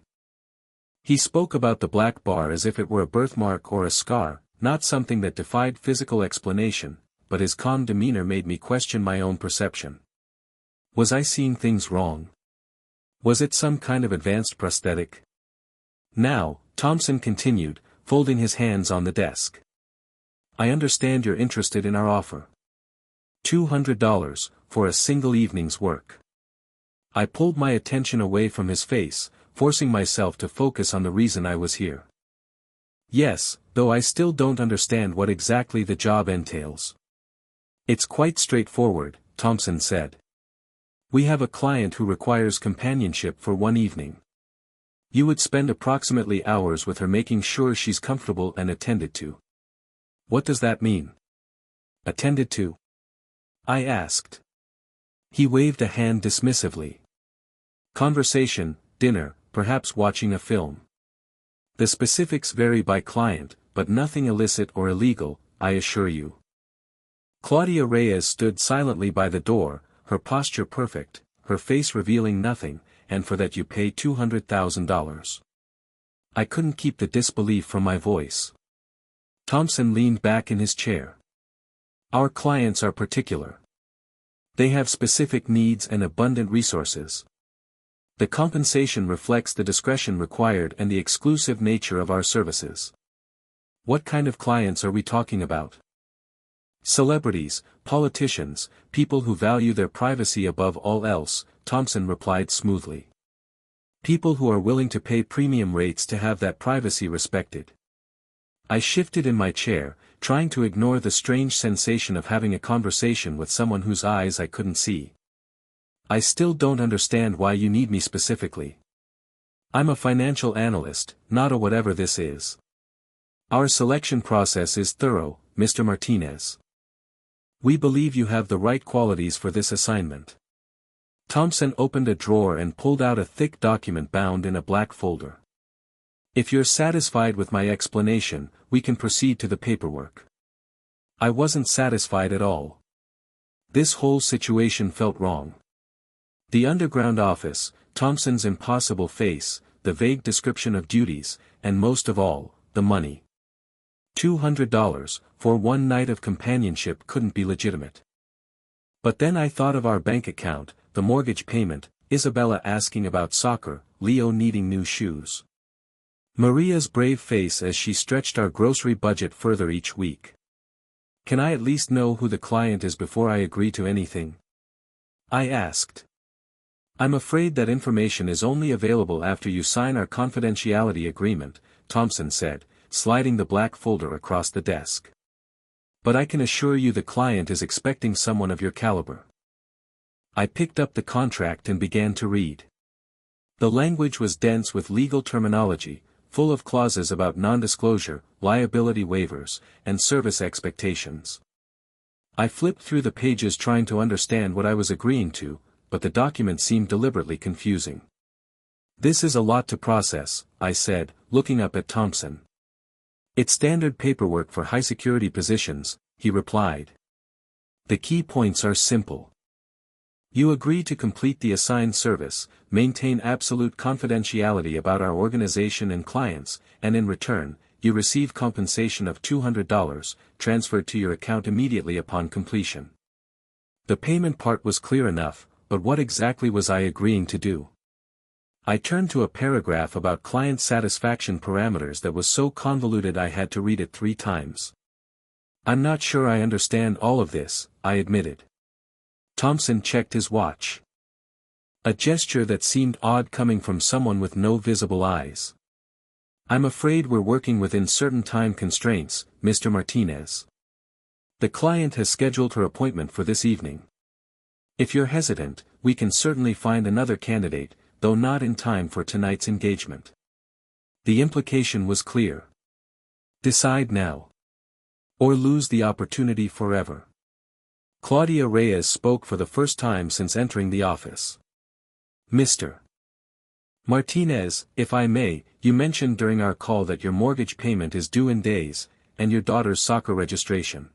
He spoke about the black bar as if it were a birthmark or a scar, not something that defied physical explanation, but his calm demeanor made me question my own perception. Was I seeing things wrong? Was it some kind of advanced prosthetic? "Now," Thompson continued, folding his hands on the desk. "I understand you're interested in our offer. $200, for a single evening's work." I pulled my attention away from his face, forcing myself to focus on the reason I was here. "Yes, though I still don't understand what exactly the job entails." "It's quite straightforward," Thompson said. "We have a client who requires companionship for one evening. You would spend approximately hours with her making sure she's comfortable and attended to." "What does that mean?" "Attended to?" I asked. He waved a hand dismissively. "Conversation, dinner, perhaps watching a film. The specifics vary by client, but nothing illicit or illegal, I assure you." Claudia Reyes stood silently by the door, her posture perfect, her face revealing nothing, and for that you pay $200,000. I couldn't keep the disbelief from my voice. Thompson leaned back in his chair. Our clients are particular. They have specific needs and abundant resources. The compensation reflects the discretion required and the exclusive nature of our services. What kind of clients are we talking about? Celebrities, politicians, people who value their privacy above all else, Thompson replied smoothly. People who are willing to pay premium rates to have that privacy respected. I shifted in my chair, trying to ignore the strange sensation of having a conversation with someone whose eyes I couldn't see. I still don't understand why you need me specifically. I'm a financial analyst, not a whatever this is. Our selection process is thorough, Mr. Martinez. We believe you have the right qualities for this assignment. Thompson opened a drawer and pulled out a thick document bound in a black folder. If you're satisfied with my explanation, we can proceed to the paperwork. I wasn't satisfied at all. This whole situation felt wrong. The underground office, Thompson's impossible face, the vague description of duties, and most of all, the money. $200 for one night of companionship couldn't be legitimate. But then I thought of our bank account, the mortgage payment, Isabella asking about soccer, Leo needing new shoes. Maria's brave face as she stretched our grocery budget further each week. Can I at least know who the client is before I agree to anything? I asked. I'm afraid that information is only available after you sign our confidentiality agreement, Thompson said, sliding the black folder across the desk. But I can assure you the client is expecting someone of your caliber. I picked up the contract and began to read. The language was dense with legal terminology, full of clauses about non-disclosure, liability waivers, and service expectations. I flipped through the pages trying to understand what I was agreeing to, but the document seemed deliberately confusing. This is a lot to process, I said, looking up at Thompson. It's standard paperwork for high-security positions, he replied. The key points are simple. You agree to complete the assigned service, maintain absolute confidentiality about our organization and clients, and in return, you receive compensation of $200, transferred to your account immediately upon completion. The payment part was clear enough, but what exactly was I agreeing to do? I turned to a paragraph about client satisfaction parameters that was so convoluted I had to read it 3 times. I'm not sure I understand all of this, I admitted. Thompson checked his watch. A gesture that seemed odd coming from someone with no visible eyes. I'm afraid we're working within certain time constraints, Mr. Martinez. The client has scheduled her appointment for this evening. If you're hesitant, we can certainly find another candidate, though not in time for tonight's engagement. The implication was clear. Decide now. Or lose the opportunity forever. Claudia Reyes spoke for the first time since entering the office. Mr. Martinez, if I may, you mentioned during our call that your mortgage payment is due in days, and your daughter's soccer registration.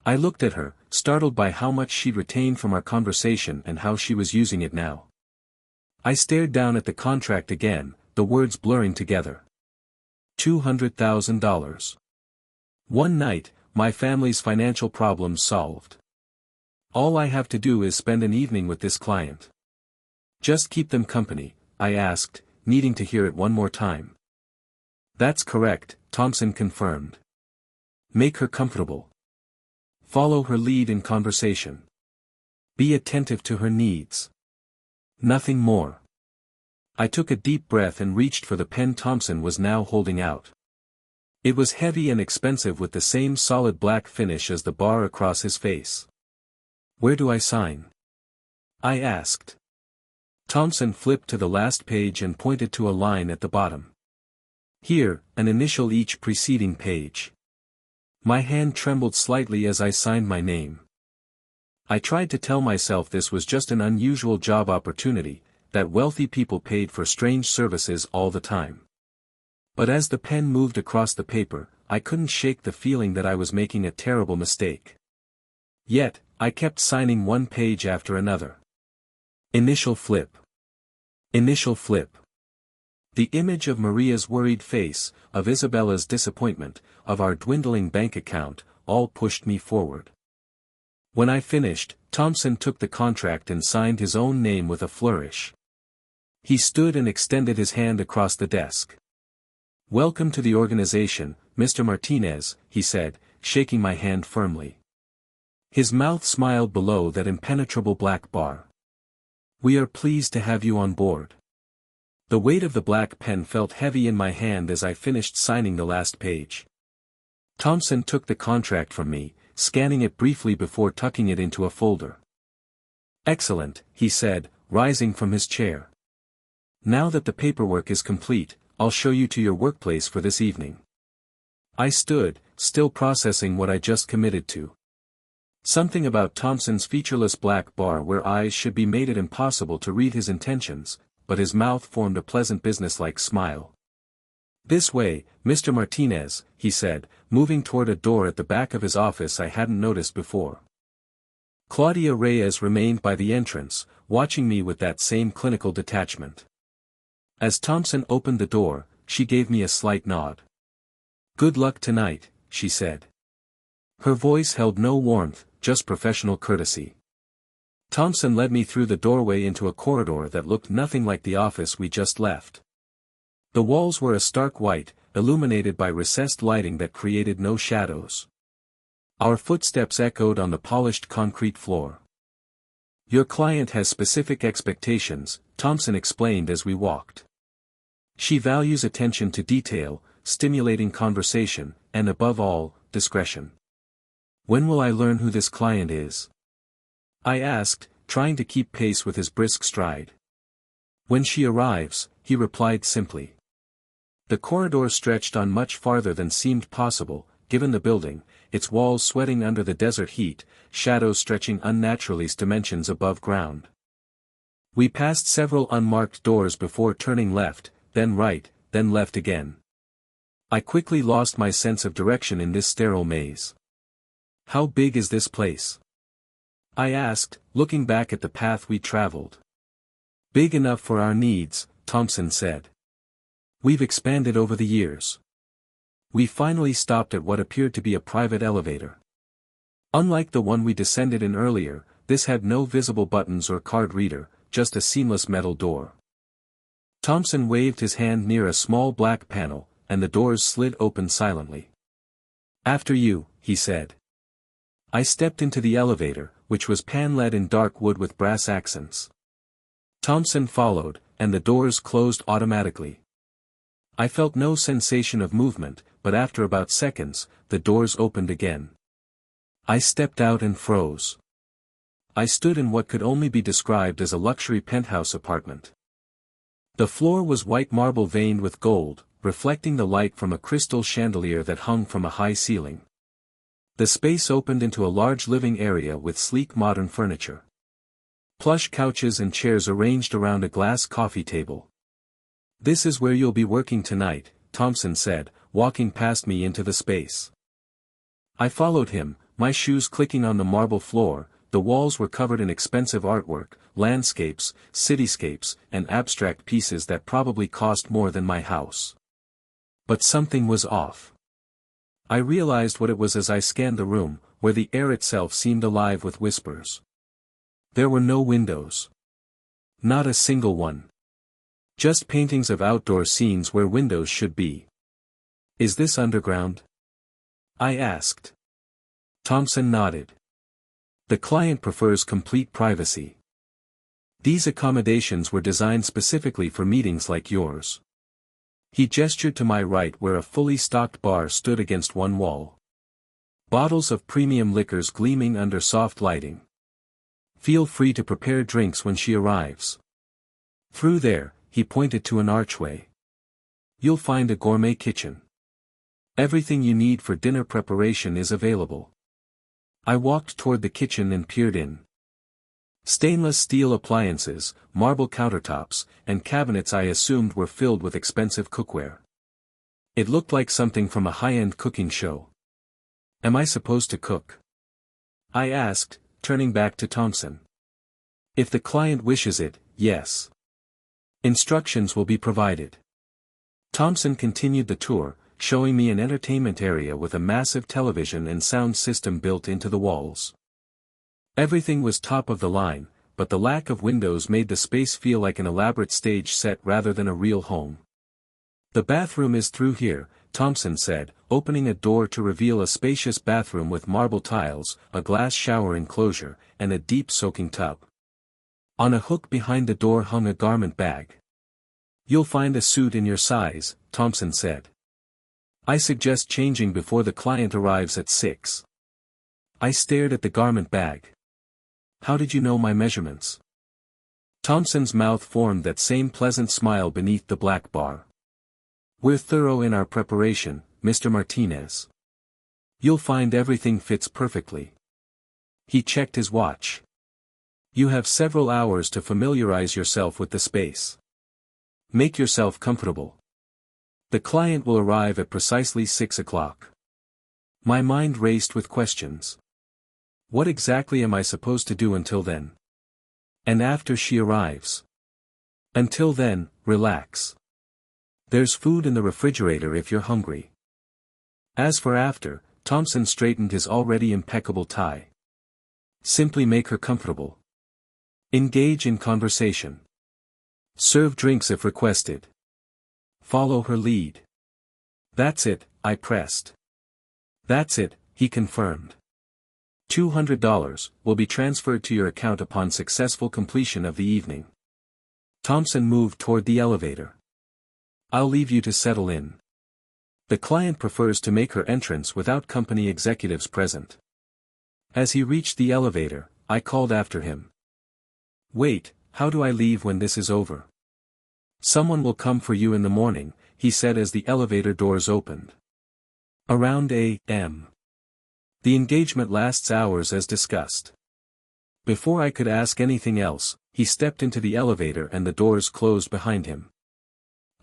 I looked at her, startled by how much she'd retained from our conversation and how she was using it now. I stared down at the contract again, the words blurring together. $200,000. One night, my family's financial problems solved. All I have to do is spend an evening with this client. Just keep them company, I asked, needing to hear it one more time. That's correct, Thompson confirmed. Make her comfortable. Follow her lead in conversation. Be attentive to her needs. Nothing more. I took a deep breath and reached for the pen Thompson was now holding out. It was heavy and expensive with the same solid black finish as the bar across his face. Where do I sign? I asked. Thompson flipped to the last page and pointed to a line at the bottom. Here, an initial each preceding page. My hand trembled slightly as I signed my name. I tried to tell myself this was just an unusual job opportunity, that wealthy people paid for strange services all the time. But as the pen moved across the paper, I couldn't shake the feeling that I was making a terrible mistake. Yet, I kept signing one page after another. Initial flip. Initial flip. The image of Maria's worried face, of Isabella's disappointment, of our dwindling bank account, all pushed me forward. When I finished, Thompson took the contract and signed his own name with a flourish. He stood and extended his hand across the desk. "Welcome to the organization, Mr. Martinez," he said, shaking my hand firmly. His mouth smiled below that impenetrable black bar. "We are pleased to have you on board." The weight of the black pen felt heavy in my hand as I finished signing the last page. Thompson took the contract from me, scanning it briefly before tucking it into a folder. "Excellent," he said, rising from his chair. "Now that the paperwork is complete, I'll show you to your workplace for this evening." I stood, still processing what I just committed to. Something about Thompson's featureless black bar where eyes should be made it impossible to read his intentions, but his mouth formed a pleasant businesslike smile. "This way, Mr. Martinez," he said, moving toward a door at the back of his office I hadn't noticed before. Claudia Reyes remained by the entrance, watching me with that same clinical detachment. As Thompson opened the door, she gave me a slight nod. "Good luck tonight," she said. Her voice held no warmth, just professional courtesy. Thompson led me through the doorway into a corridor that looked nothing like the office we just left. The walls were a stark white, illuminated by recessed lighting that created no shadows. Our footsteps echoed on the polished concrete floor. "Your client has specific expectations," Thompson explained as we walked. "She values attention to detail, stimulating conversation, and above all, discretion." "When will I learn who this client is?" I asked, trying to keep pace with his brisk stride. "When she arrives," he replied simply. The corridor stretched on much farther than seemed possible, given the building, its walls sweating under the desert heat, shadows stretching unnaturally dimensions above ground. We passed several unmarked doors before turning left, then right, then left again. I quickly lost my sense of direction in this sterile maze. "How big is this place?" I asked, looking back at the path we traveled. "Big enough for our needs," Thompson said. "We've expanded over the years." We finally stopped at what appeared to be a private elevator. Unlike the one we descended in earlier, this had no visible buttons or card reader, just a seamless metal door. Thompson waved his hand near a small black panel, and the doors slid open silently. "After you," he said. I stepped into the elevator, which was paneled in dark wood with brass accents. Thompson followed, and the doors closed automatically. I felt no sensation of movement, but after about seconds, the doors opened again. I stepped out and froze. I stood in what could only be described as a luxury penthouse apartment. The floor was white marble veined with gold, reflecting the light from a crystal chandelier that hung from a high ceiling. The space opened into a large living area with sleek modern furniture. Plush couches and chairs arranged around a glass coffee table. "This is where you'll be working tonight," Thompson said, walking past me into the space. I followed him, my shoes clicking on the marble floor. The walls were covered in expensive artwork, landscapes, cityscapes, and abstract pieces that probably cost more than my house. But something was off. I realized what it was as I scanned the room, where the air itself seemed alive with whispers. There were no windows. Not a single one. Just paintings of outdoor scenes where windows should be. "Is this underground?" I asked. Thompson nodded. "The client prefers complete privacy. These accommodations were designed specifically for meetings like yours." He gestured to my right where a fully stocked bar stood against one wall. Bottles of premium liquors gleaming under soft lighting. "Feel free to prepare drinks when she arrives. Through there," he pointed to an archway. "You'll find a gourmet kitchen. Everything you need for dinner preparation is available." I walked toward the kitchen and peered in. Stainless steel appliances, marble countertops, and cabinets I assumed were filled with expensive cookware. It looked like something from a high-end cooking show. "Am I supposed to cook?" I asked, turning back to Thompson. "If the client wishes it, yes. Instructions will be provided." Thompson continued the tour, showing me an entertainment area with a massive television and sound system built into the walls. Everything was top of the line, but the lack of windows made the space feel like an elaborate stage set rather than a real home. "The bathroom is through here," Thompson said, opening a door to reveal a spacious bathroom with marble tiles, a glass shower enclosure, and a deep soaking tub. On a hook behind the door hung a garment bag. "You'll find a suit in your size," Thompson said. "I suggest changing before the client arrives at 6. I stared at the garment bag. "How did you know my measurements?" Thompson's mouth formed that same pleasant smile beneath the black bar. "We're thorough in our preparation, Mr. Martinez. You'll find everything fits perfectly." He checked his watch. "You have several hours to familiarize yourself with the space. Make yourself comfortable. The client will arrive at precisely 6 o'clock." My mind raced with questions. What exactly am I supposed to do until then? And after she arrives? Until then, relax. There's food in the refrigerator if you're hungry. As for after, Thompson straightened his already impeccable tie. Simply make her comfortable. Engage in conversation. Serve drinks if requested. Follow her lead. "That's it," I pressed. "That's it," he confirmed. $200 will be transferred to your account upon successful completion of the evening." Thompson moved toward the elevator. "I'll leave you to settle in. The client prefers to make her entrance without company executives present." As he reached the elevator, I called after him. "Wait, how do I leave when this is over?" "Someone will come for you in the morning," he said as the elevator doors opened. "Around a.m. The engagement lasts hours as discussed." Before I could ask anything else, he stepped into the elevator and the doors closed behind him.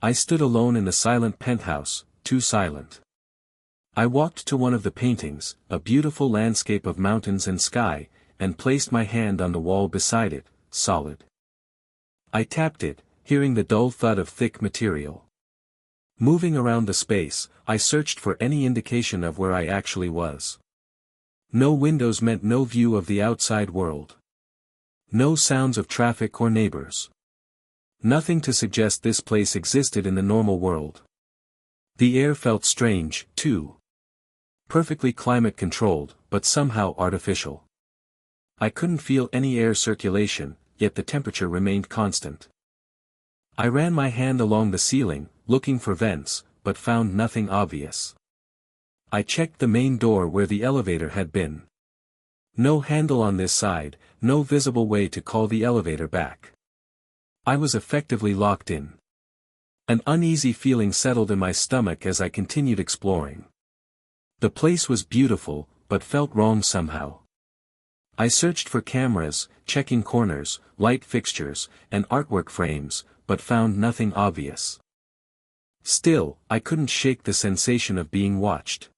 I stood alone in the silent penthouse, too silent. I walked to one of the paintings, a beautiful landscape of mountains and sky, and placed my hand on the wall beside it, solid. I tapped it, hearing the dull thud of thick material. Moving around the space, I searched for any indication of where I actually was. No windows meant no view of the outside world. No sounds of traffic or neighbors. Nothing to suggest this place existed in the normal world. The air felt strange, too. Perfectly climate-controlled, but somehow artificial. I couldn't feel any air circulation, yet the temperature remained constant. I ran my hand along the ceiling, looking for vents, but found nothing obvious. I checked the main door where the elevator had been. No handle on this side, no visible way to call the elevator back. I was effectively locked in. An uneasy feeling settled in my stomach as I continued exploring. The place was beautiful, but felt wrong somehow. I searched for cameras, checking corners, light fixtures, and artwork frames, but found nothing obvious. Still, I couldn't shake the sensation of being watched.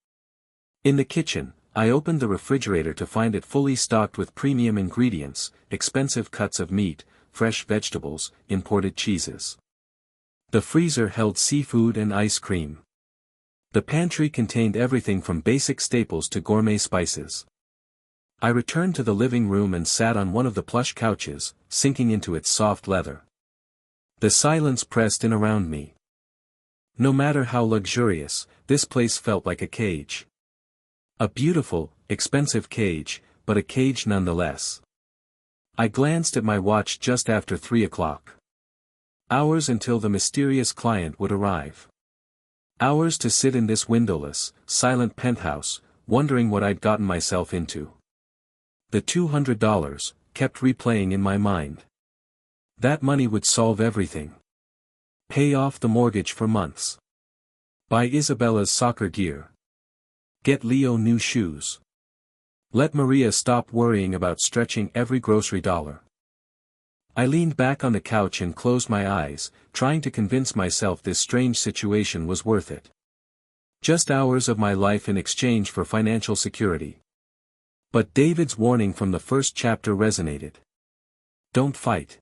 In the kitchen, I opened the refrigerator to find it fully stocked with premium ingredients, expensive cuts of meat, fresh vegetables, imported cheeses. The freezer held seafood and ice cream. The pantry contained everything from basic staples to gourmet spices. I returned to the living room and sat on one of the plush couches, sinking into its soft leather. The silence pressed in around me. No matter how luxurious, this place felt like a cage. A beautiful, expensive cage, but a cage nonetheless. I glanced at my watch just after 3 o'clock. Hours until the mysterious client would arrive. Hours to sit in this windowless, silent penthouse, wondering what I'd gotten myself into. The $200 kept replaying in my mind. That money would solve everything. Pay off the mortgage for months. Buy Isabella's soccer gear. Get Leo new shoes. Let Maria stop worrying about stretching every grocery dollar. I leaned back on the couch and closed my eyes, trying to convince myself this strange situation was worth it. Just hours of my life in exchange for financial security. But David's warning from the first chapter resonated. Don't fight.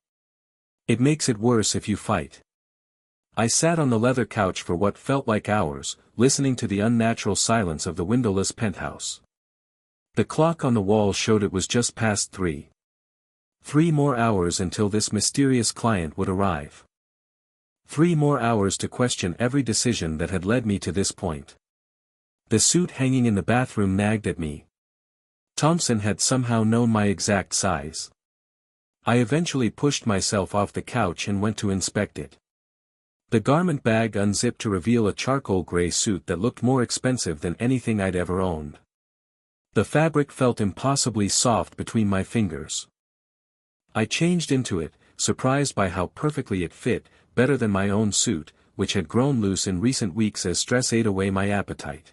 It makes it worse if you fight. I sat on the leather couch for what felt like hours, listening to the unnatural silence of the windowless penthouse. The clock on the wall showed it was just past 3. 3 more hours until this mysterious client would arrive. 3 more hours to question every decision that had led me to this point. The suit hanging in the bathroom nagged at me. Thompson had somehow known my exact size. I eventually pushed myself off the couch and went to inspect it. The garment bag unzipped to reveal a charcoal gray suit that looked more expensive than anything I'd ever owned. The fabric felt impossibly soft between my fingers. I changed into it, surprised by how perfectly it fit, better than my own suit, which had grown loose in recent weeks as stress ate away my appetite.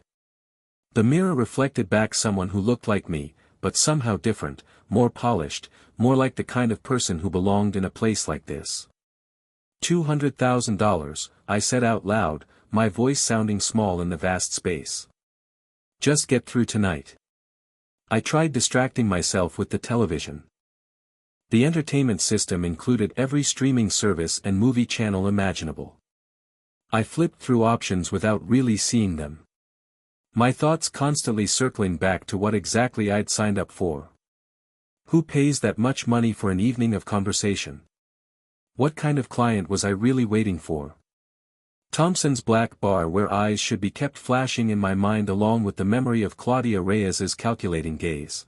The mirror reflected back someone who looked like me, but somehow different, more polished, more like the kind of person who belonged in a place like this. $200,000, I said out loud, my voice sounding small in the vast space. Just get through tonight. I tried distracting myself with the television. The entertainment system included every streaming service and movie channel imaginable. I flipped through options without really seeing them. My thoughts constantly circling back to what exactly I'd signed up for. Who pays that much money for an evening of conversation? What kind of client was I really waiting for? Thompson's black bar where eyes should be kept flashing in my mind along with the memory of Claudia Reyes's calculating gaze.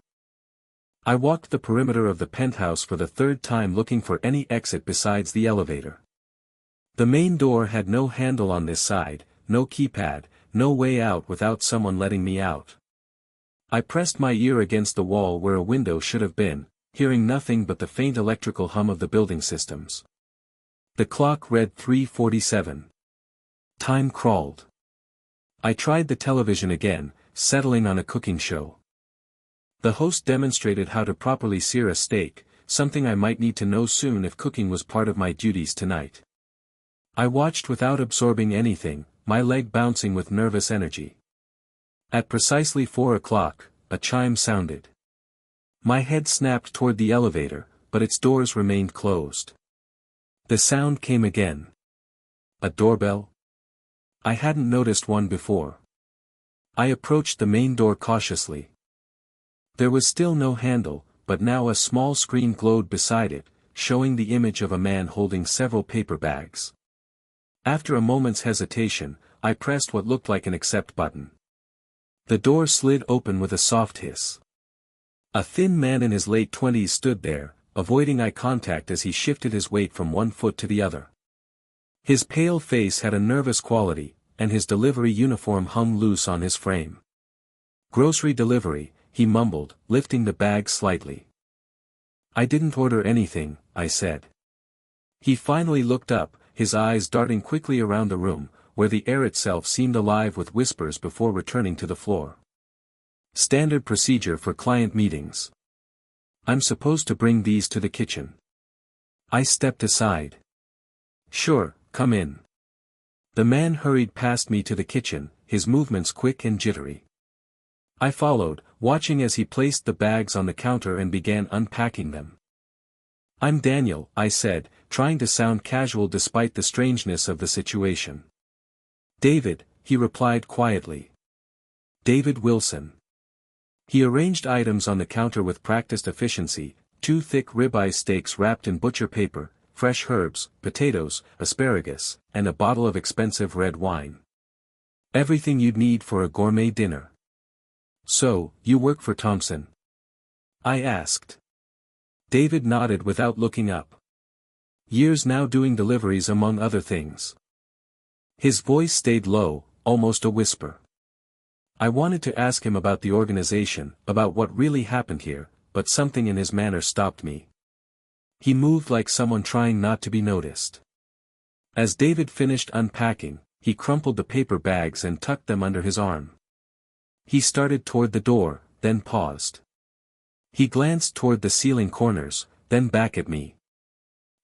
I walked the perimeter of the penthouse for the 3rd time looking for any exit besides the elevator. The main door had no handle on this side, no keypad, no way out without someone letting me out. I pressed my ear against the wall where a window should have been, hearing nothing but the faint electrical hum of the building systems. The clock read 3:47. Time crawled. I tried the television again, settling on a cooking show. The host demonstrated how to properly sear a steak, something I might need to know soon if cooking was part of my duties tonight. I watched without absorbing anything, my leg bouncing with nervous energy. At precisely 4 o'clock, a chime sounded. My head snapped toward the elevator, but its doors remained closed. The sound came again. A doorbell? I hadn't noticed one before. I approached the main door cautiously. There was still no handle, but now a small screen glowed beside it, showing the image of a man holding several paper bags. After a moment's hesitation, I pressed what looked like an accept button. The door slid open with a soft hiss. A thin man in his late 20s stood there, avoiding eye contact as he shifted his weight from one foot to the other. His pale face had a nervous quality, and his delivery uniform hung loose on his frame. "Grocery delivery," he mumbled, lifting the bag slightly. "I didn't order anything," I said. He finally looked up, his eyes darting quickly around the room, where the air itself seemed alive with whispers before returning to the floor. "Standard procedure for client meetings. I'm supposed to bring these to the kitchen." I stepped aside. "Sure, come in." The man hurried past me to the kitchen, his movements quick and jittery. I followed, watching as he placed the bags on the counter and began unpacking them. "I'm Daniel," I said, trying to sound casual despite the strangeness of the situation. "David," he replied quietly. "David Wilson." He arranged items on the counter with practiced efficiency, 2 thick ribeye steaks wrapped in butcher paper, fresh herbs, potatoes, asparagus, and a bottle of expensive red wine. Everything you'd need for a gourmet dinner. "So, you work for Thompson?" I asked. David nodded without looking up. "Years now doing deliveries among other things." His voice stayed low, almost a whisper. I wanted to ask him about the organization, about what really happened here, but something in his manner stopped me. He moved like someone trying not to be noticed. As David finished unpacking, he crumpled the paper bags and tucked them under his arm. He started toward the door, then paused. He glanced toward the ceiling corners, then back at me.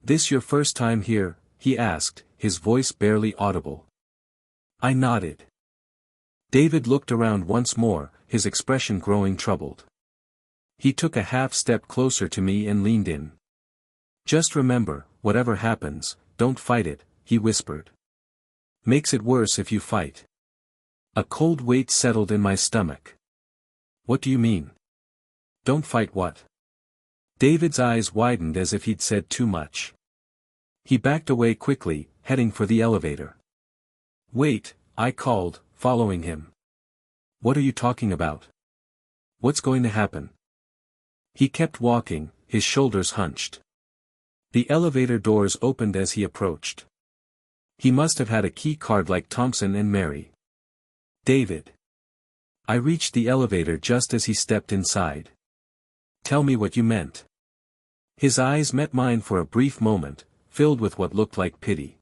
"This your first time here?" he asked, his voice barely audible. I nodded. David looked around once more, his expression growing troubled. He took a half step closer to me and leaned in. "Just remember, whatever happens, don't fight it," he whispered. Makes it worse if you fight. A cold weight settled in my stomach. What do you mean? Don't fight what? David's eyes widened as if he'd said too much. He backed away quickly, heading for the elevator. Wait, I called, following him. What are you talking about? What's going to happen? He kept walking, his shoulders hunched. The elevator doors opened as he approached. He must have had a key card like Thompson and Mary. David. I reached the elevator just as he stepped inside. Tell me what you meant. His eyes met mine for a brief moment, filled with what looked like pity.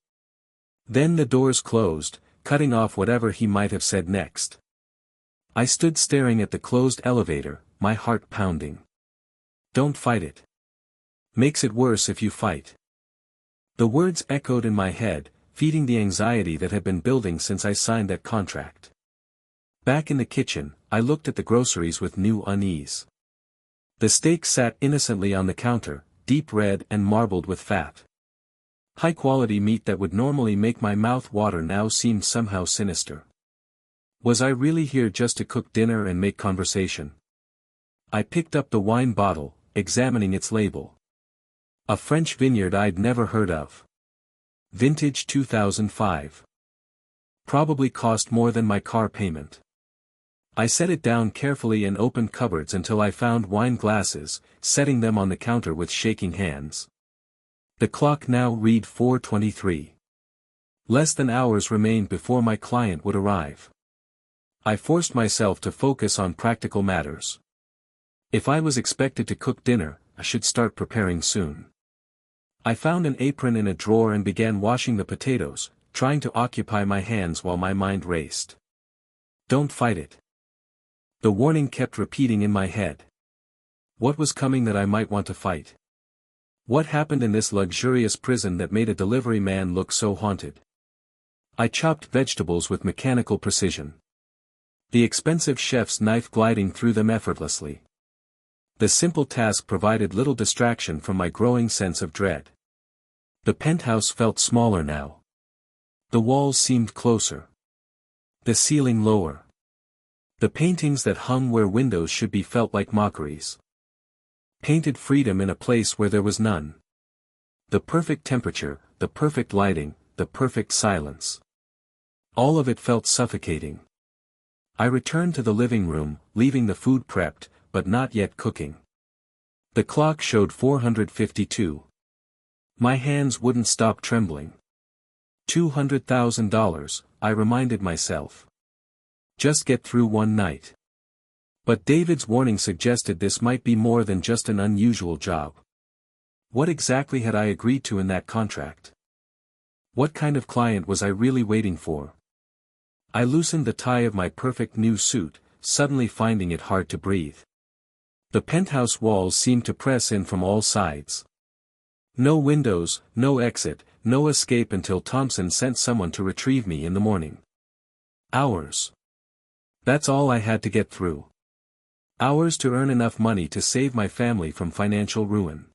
Then the doors closed, cutting off whatever he might have said next. I stood staring at the closed elevator, my heart pounding. Don't fight it. Makes it worse if you fight. The words echoed in my head, feeding the anxiety that had been building since I signed that contract. Back in the kitchen, I looked at the groceries with new unease. The steak sat innocently on the counter, deep red and marbled with fat. High-quality meat that would normally make my mouth water now seemed somehow sinister. Was I really here just to cook dinner and make conversation? I picked up the wine bottle, examining its label. A French vineyard I'd never heard of. Vintage 2005. Probably cost more than my car payment. I set it down carefully and opened cupboards until I found wine glasses, setting them on the counter with shaking hands. The clock now read 4:23. Less than hours remained before my client would arrive. I forced myself to focus on practical matters. If I was expected to cook dinner, I should start preparing soon. I found an apron in a drawer and began washing the potatoes, trying to occupy my hands while my mind raced. Don't fight it. The warning kept repeating in my head. What was coming that I might want to fight? What happened in this luxurious prison that made a delivery man look so haunted? I chopped vegetables with mechanical precision. The expensive chef's knife gliding through them effortlessly. The simple task provided little distraction from my growing sense of dread. The penthouse felt smaller now. The walls seemed closer. The ceiling lower. The paintings that hung where windows should be felt like mockeries. Painted freedom in a place where there was none. The perfect temperature, the perfect lighting, the perfect silence. All of it felt suffocating. I returned to the living room, leaving the food prepped, but not yet cooking. The clock showed 4:52. My hands wouldn't stop trembling. $200,000, I reminded myself. Just get through one night. But David's warning suggested this might be more than just an unusual job. What exactly had I agreed to in that contract? What kind of client was I really waiting for? I loosened the tie of my perfect new suit, suddenly finding it hard to breathe. The penthouse walls seemed to press in from all sides. No windows, no exit, no escape until Thompson sent someone to retrieve me in the morning. Hours. That's all I had to get through. Hours to earn enough money to save my family from financial ruin.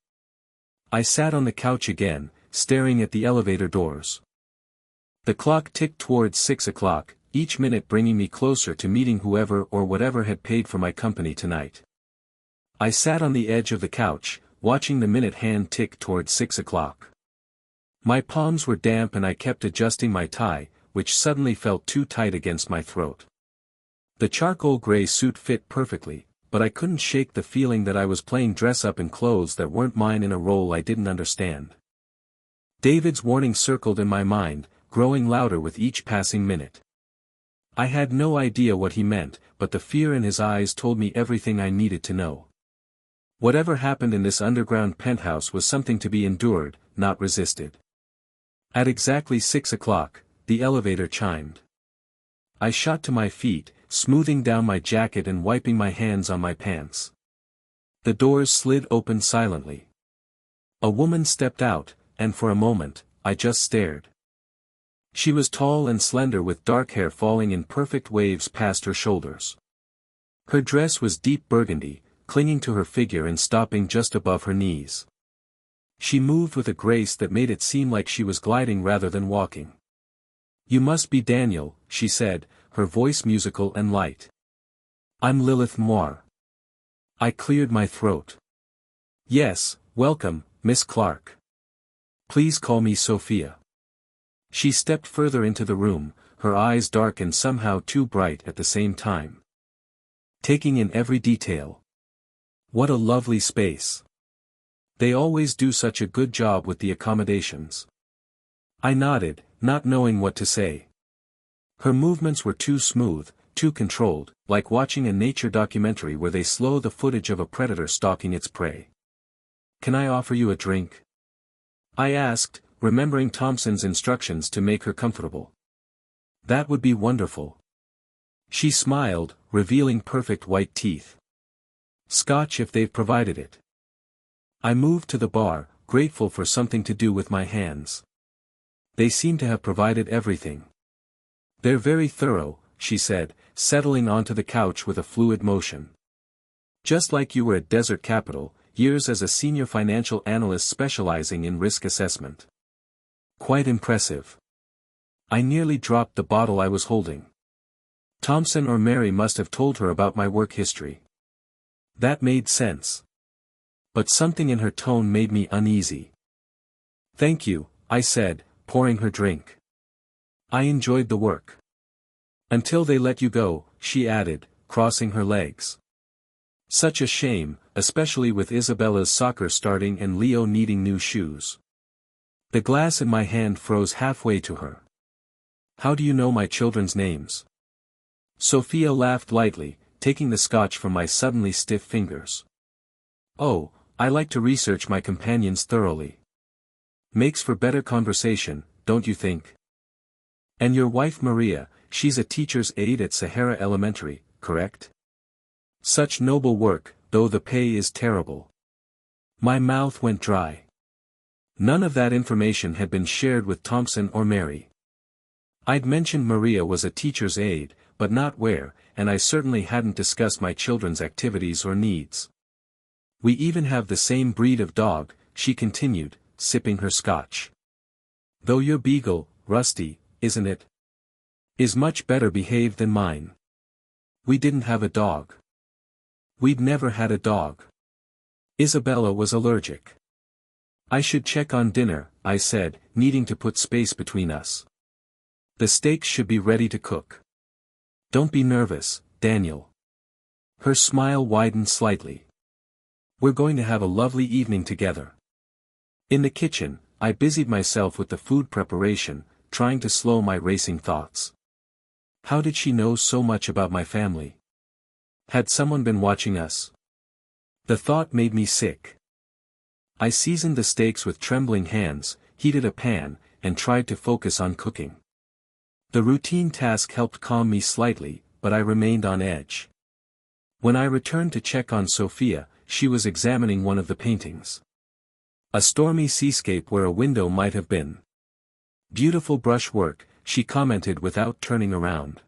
I sat on the couch again, staring at the elevator doors. The clock ticked towards 6 o'clock, each minute bringing me closer to meeting whoever or whatever had paid for my company tonight. I sat on the edge of the couch, watching the minute hand tick towards 6 o'clock. My palms were damp and I kept adjusting my tie, which suddenly felt too tight against my throat. The charcoal gray suit fit perfectly, but I couldn't shake the feeling that I was playing dress-up in clothes that weren't mine in a role I didn't understand. David's warning circled in my mind, growing louder with each passing minute. I had no idea what he meant, but the fear in his eyes told me everything I needed to know. Whatever happened in this underground penthouse was something to be endured, not resisted. At exactly 6 o'clock, the elevator chimed. I shot to my feet, smoothing down my jacket and wiping my hands on my pants. The doors slid open silently. A woman stepped out, and for a moment, I just stared. She was tall and slender with dark hair falling in perfect waves past her shoulders. Her dress was deep burgundy, clinging to her figure and stopping just above her knees. She moved with a grace that made it seem like she was gliding rather than walking. You must be Daniel, she said, her voice musical and light. I'm Lilith Moir. I cleared my throat. Yes, welcome, Miss Clark. Please call me Sophia. She stepped further into the room, her eyes dark and somehow too bright at the same time. Taking in every detail. What a lovely space. They always do such a good job with the accommodations. I nodded, not knowing what to say. Her movements were too smooth, too controlled, like watching a nature documentary where they slow the footage of a predator stalking its prey. Can I offer you a drink? I asked, remembering Thompson's instructions to make her comfortable. That would be wonderful. She smiled, revealing perfect white teeth. Scotch if they've provided it. I moved to the bar, grateful for something to do with my hands. They seem to have provided everything. They're very thorough, she said, settling onto the couch with a fluid motion. Just like you were at Desert Capital, years as a senior financial analyst specializing in risk assessment. Quite impressive. I nearly dropped the bottle I was holding. Thompson or Mary must have told her about my work history. That made sense. But something in her tone made me uneasy. Thank you, I said, pouring her drink. I enjoyed the work. Until they let you go, she added, crossing her legs. Such a shame, especially with Isabella's soccer starting and Leo needing new shoes. The glass in my hand froze halfway to her. How do you know my children's names? Sophia laughed lightly, taking the scotch from my suddenly stiff fingers. Oh, I like to research my companions thoroughly. Makes for better conversation, don't you think? And your wife Maria, she's a teacher's aide at Sahara Elementary, correct? Such noble work, though the pay is terrible. My mouth went dry. None of that information had been shared with Thompson or Mary. I'd mentioned Maria was a teacher's aide, but not where, and I certainly hadn't discussed my children's activities or needs. We even have the same breed of dog, she continued, sipping her scotch. Though your beagle, Rusty, isn't it? Is much better behaved than mine. We didn't have a dog. We'd never had a dog. Isabella was allergic. I should check on dinner, I said, needing to put space between us. The steaks should be ready to cook. Don't be nervous, Daniel. Her smile widened slightly. We're going to have a lovely evening together. In the kitchen, I busied myself with the food preparation, trying to slow my racing thoughts. How did she know so much about my family? Had someone been watching us? The thought made me sick. I seasoned the steaks with trembling hands, heated a pan, and tried to focus on cooking. The routine task helped calm me slightly, but I remained on edge. When I returned to check on Sophia, she was examining one of the paintings. A stormy seascape where a window might have been. Beautiful brushwork, she commented without turning around.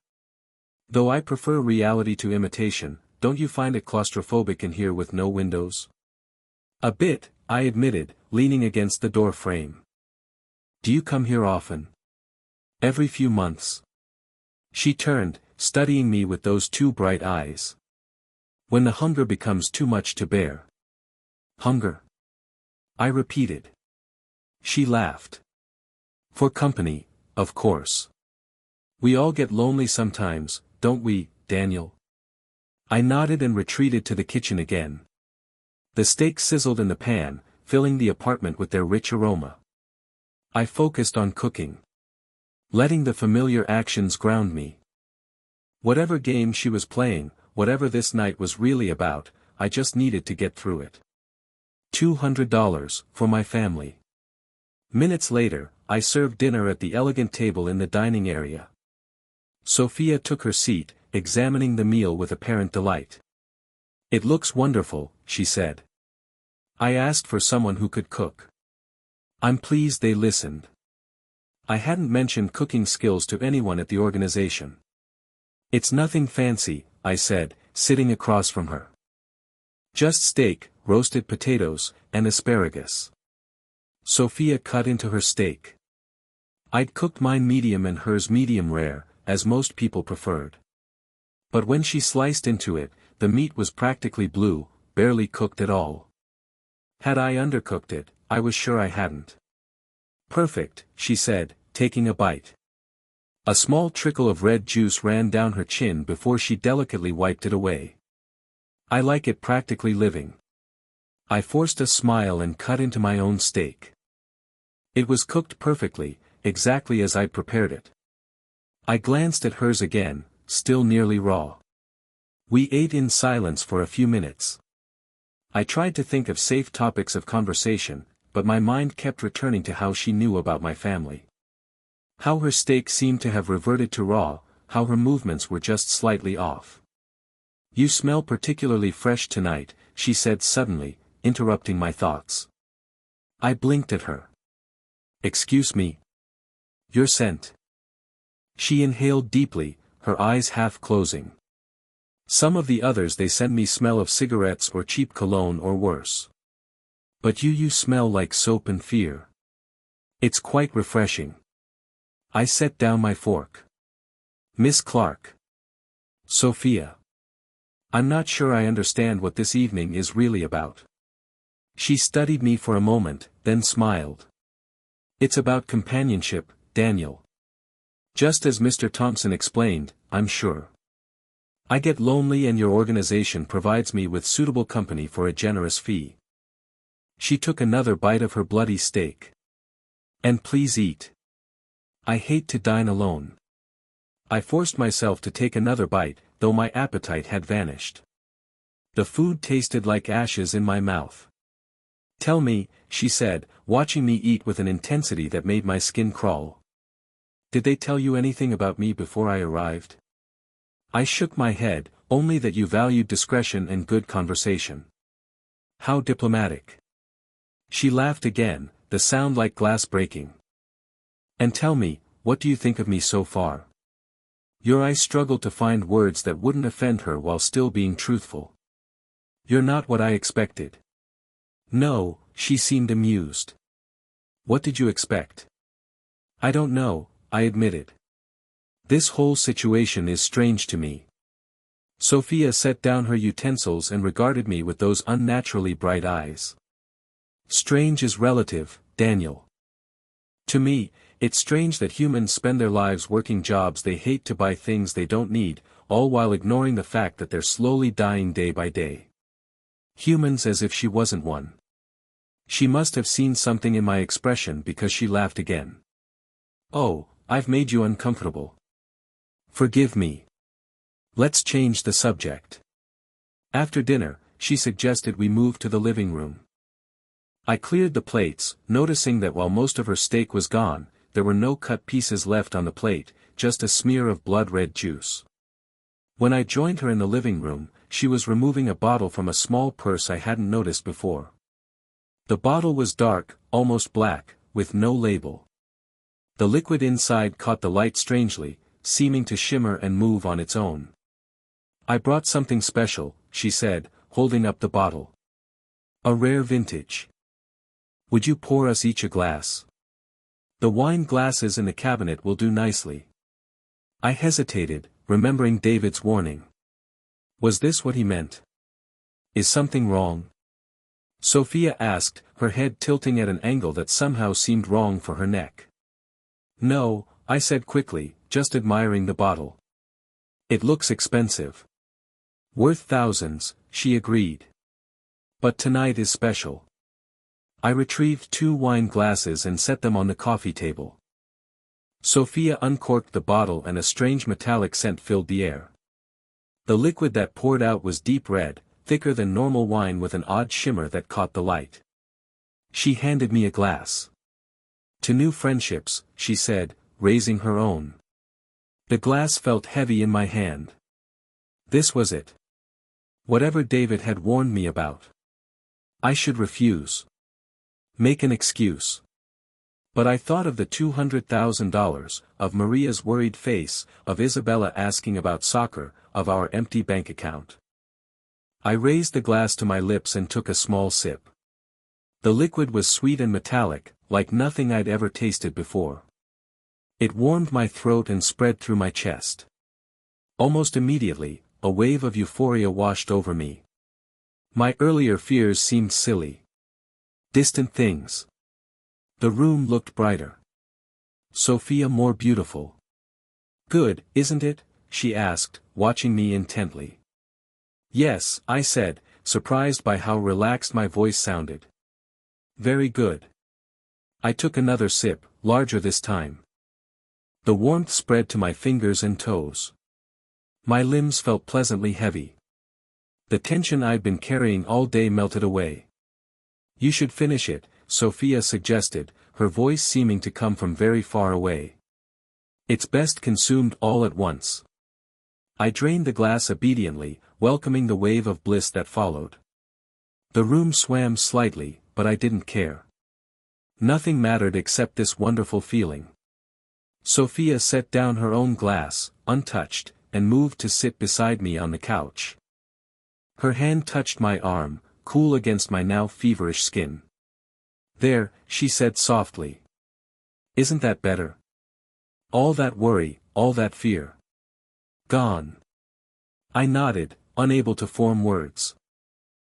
Though I prefer reality to imitation, don't you find it claustrophobic in here with no windows? A bit, I admitted, leaning against the door frame. Do you come here often? Every few months. She turned, studying me with those two bright eyes. When the hunger becomes too much to bear. Hunger? I repeated. She laughed. For company, of course. We all get lonely sometimes, don't we, Daniel? I nodded and retreated to the kitchen again. The steaks sizzled in the pan, filling the apartment with their rich aroma. I focused on cooking. Letting the familiar actions ground me. Whatever game she was playing, whatever this night was really about, I just needed to get through it. $200, for my family. Minutes later, I served dinner at the elegant table in the dining area. Sophia took her seat, examining the meal with apparent delight. It looks wonderful, she said. I asked for someone who could cook. I'm pleased they listened. I hadn't mentioned cooking skills to anyone at the organization. It's nothing fancy, I said, sitting across from her. Just steak, roasted potatoes, and asparagus. Sophia cut into her steak. I'd cooked mine medium and hers medium rare, as most people preferred. But when she sliced into it, the meat was practically blue, barely cooked at all. Had I undercooked it? I was sure I hadn't. Perfect, she said, taking a bite. A small trickle of red juice ran down her chin before she delicately wiped it away. I like it practically living. I forced a smile and cut into my own steak. It was cooked perfectly, exactly as I'd prepared it. I glanced at hers again, still nearly raw. We ate in silence for a few minutes. I tried to think of safe topics of conversation, but my mind kept returning to how she knew about my family. How her steak seemed to have reverted to raw, how her movements were just slightly off. You smell particularly fresh tonight, she said suddenly, interrupting my thoughts. I blinked at her. Excuse me. Your scent. She inhaled deeply, her eyes half closing. Some of the others they sent me smell of cigarettes or cheap cologne or worse. But you smell like soap and fear. It's quite refreshing. I set down my fork. Miss Clark. Sophia. I'm not sure I understand what this evening is really about. She studied me for a moment, then smiled. It's about companionship, Daniel. Just as Mr. Thompson explained, I'm sure. I get lonely and your organization provides me with suitable company for a generous fee. She took another bite of her bloody steak. And please eat. I hate to dine alone. I forced myself to take another bite, though my appetite had vanished. The food tasted like ashes in my mouth. Tell me, she said, watching me eat with an intensity that made my skin crawl. Did they tell you anything about me before I arrived? I shook my head, only that you valued discretion and good conversation. How diplomatic. She laughed again, the sound like glass breaking. And tell me, what do you think of me so far? Your eyes struggled to find words that wouldn't offend her while still being truthful. You're not what I expected. No, she seemed amused. What did you expect? I don't know, I admitted. This whole situation is strange to me. Sophia set down her utensils and regarded me with those unnaturally bright eyes. Strange is relative, Daniel. To me, it's strange that humans spend their lives working jobs they hate to buy things they don't need, all while ignoring the fact that they're slowly dying day by day. Humans as if she wasn't one. She must have seen something in my expression because she laughed again. Oh, I've made you uncomfortable. Forgive me. Let's change the subject. After dinner, she suggested we move to the living room. I cleared the plates, noticing that while most of her steak was gone, there were no cut pieces left on the plate, just a smear of blood-red juice. When I joined her in the living room, she was removing a bottle from a small purse I hadn't noticed before. The bottle was dark, almost black, with no label. The liquid inside caught the light strangely, seeming to shimmer and move on its own. I brought something special, she said, holding up the bottle. A rare vintage. Would you pour us each a glass? The wine glasses in the cabinet will do nicely. I hesitated, remembering David's warning. Was this what he meant? Is something wrong? Sophia asked, her head tilting at an angle that somehow seemed wrong for her neck. No, I said quickly, just admiring the bottle. It looks expensive. Worth thousands, she agreed. But tonight is special. I retrieved 2 wine glasses and set them on the coffee table. Sophia uncorked the bottle and a strange metallic scent filled the air. The liquid that poured out was deep red, thicker than normal wine with an odd shimmer that caught the light. She handed me a glass. To new friendships, she said, raising her own. The glass felt heavy in my hand. This was it. Whatever David had warned me about. I should refuse. Make an excuse. But I thought of the $200,000, of Maria's worried face, of Isabella asking about soccer, of our empty bank account. I raised the glass to my lips and took a small sip. The liquid was sweet and metallic, like nothing I'd ever tasted before. It warmed my throat and spread through my chest. Almost immediately, a wave of euphoria washed over me. My earlier fears seemed silly. Distant things. The room looked brighter. Sophia more beautiful. Good, isn't it? She asked, watching me intently. Yes, I said, surprised by how relaxed my voice sounded. Very good. I took another sip, larger this time. The warmth spread to my fingers and toes. My limbs felt pleasantly heavy. The tension I'd been carrying all day melted away. You should finish it, Sophia suggested, her voice seeming to come from very far away. It's best consumed all at once. I drained the glass obediently, welcoming the wave of bliss that followed. The room swam slightly, but I didn't care. Nothing mattered except this wonderful feeling. Sophia set down her own glass, untouched, and moved to sit beside me on the couch. Her hand touched my arm, cool against my now feverish skin. There, she said softly. Isn't that better? All that worry, all that fear. Gone. I nodded, unable to form words.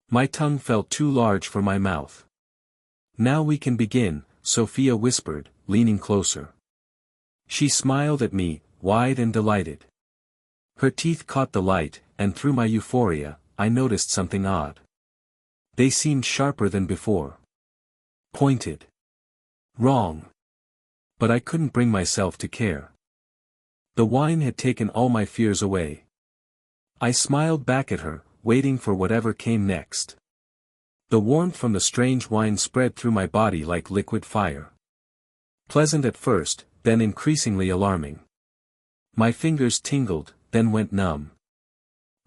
My tongue felt too large for my mouth. Now we can begin, Sophia whispered, leaning closer. She smiled at me, wide and delighted. Her teeth caught the light, and through my euphoria, I noticed something odd. They seemed sharper than before. Pointed. Wrong. But I couldn't bring myself to care. The wine had taken all my fears away. I smiled back at her, waiting for whatever came next. The warmth from the strange wine spread through my body like liquid fire. Pleasant at first, then increasingly alarming. My fingers tingled, then went numb.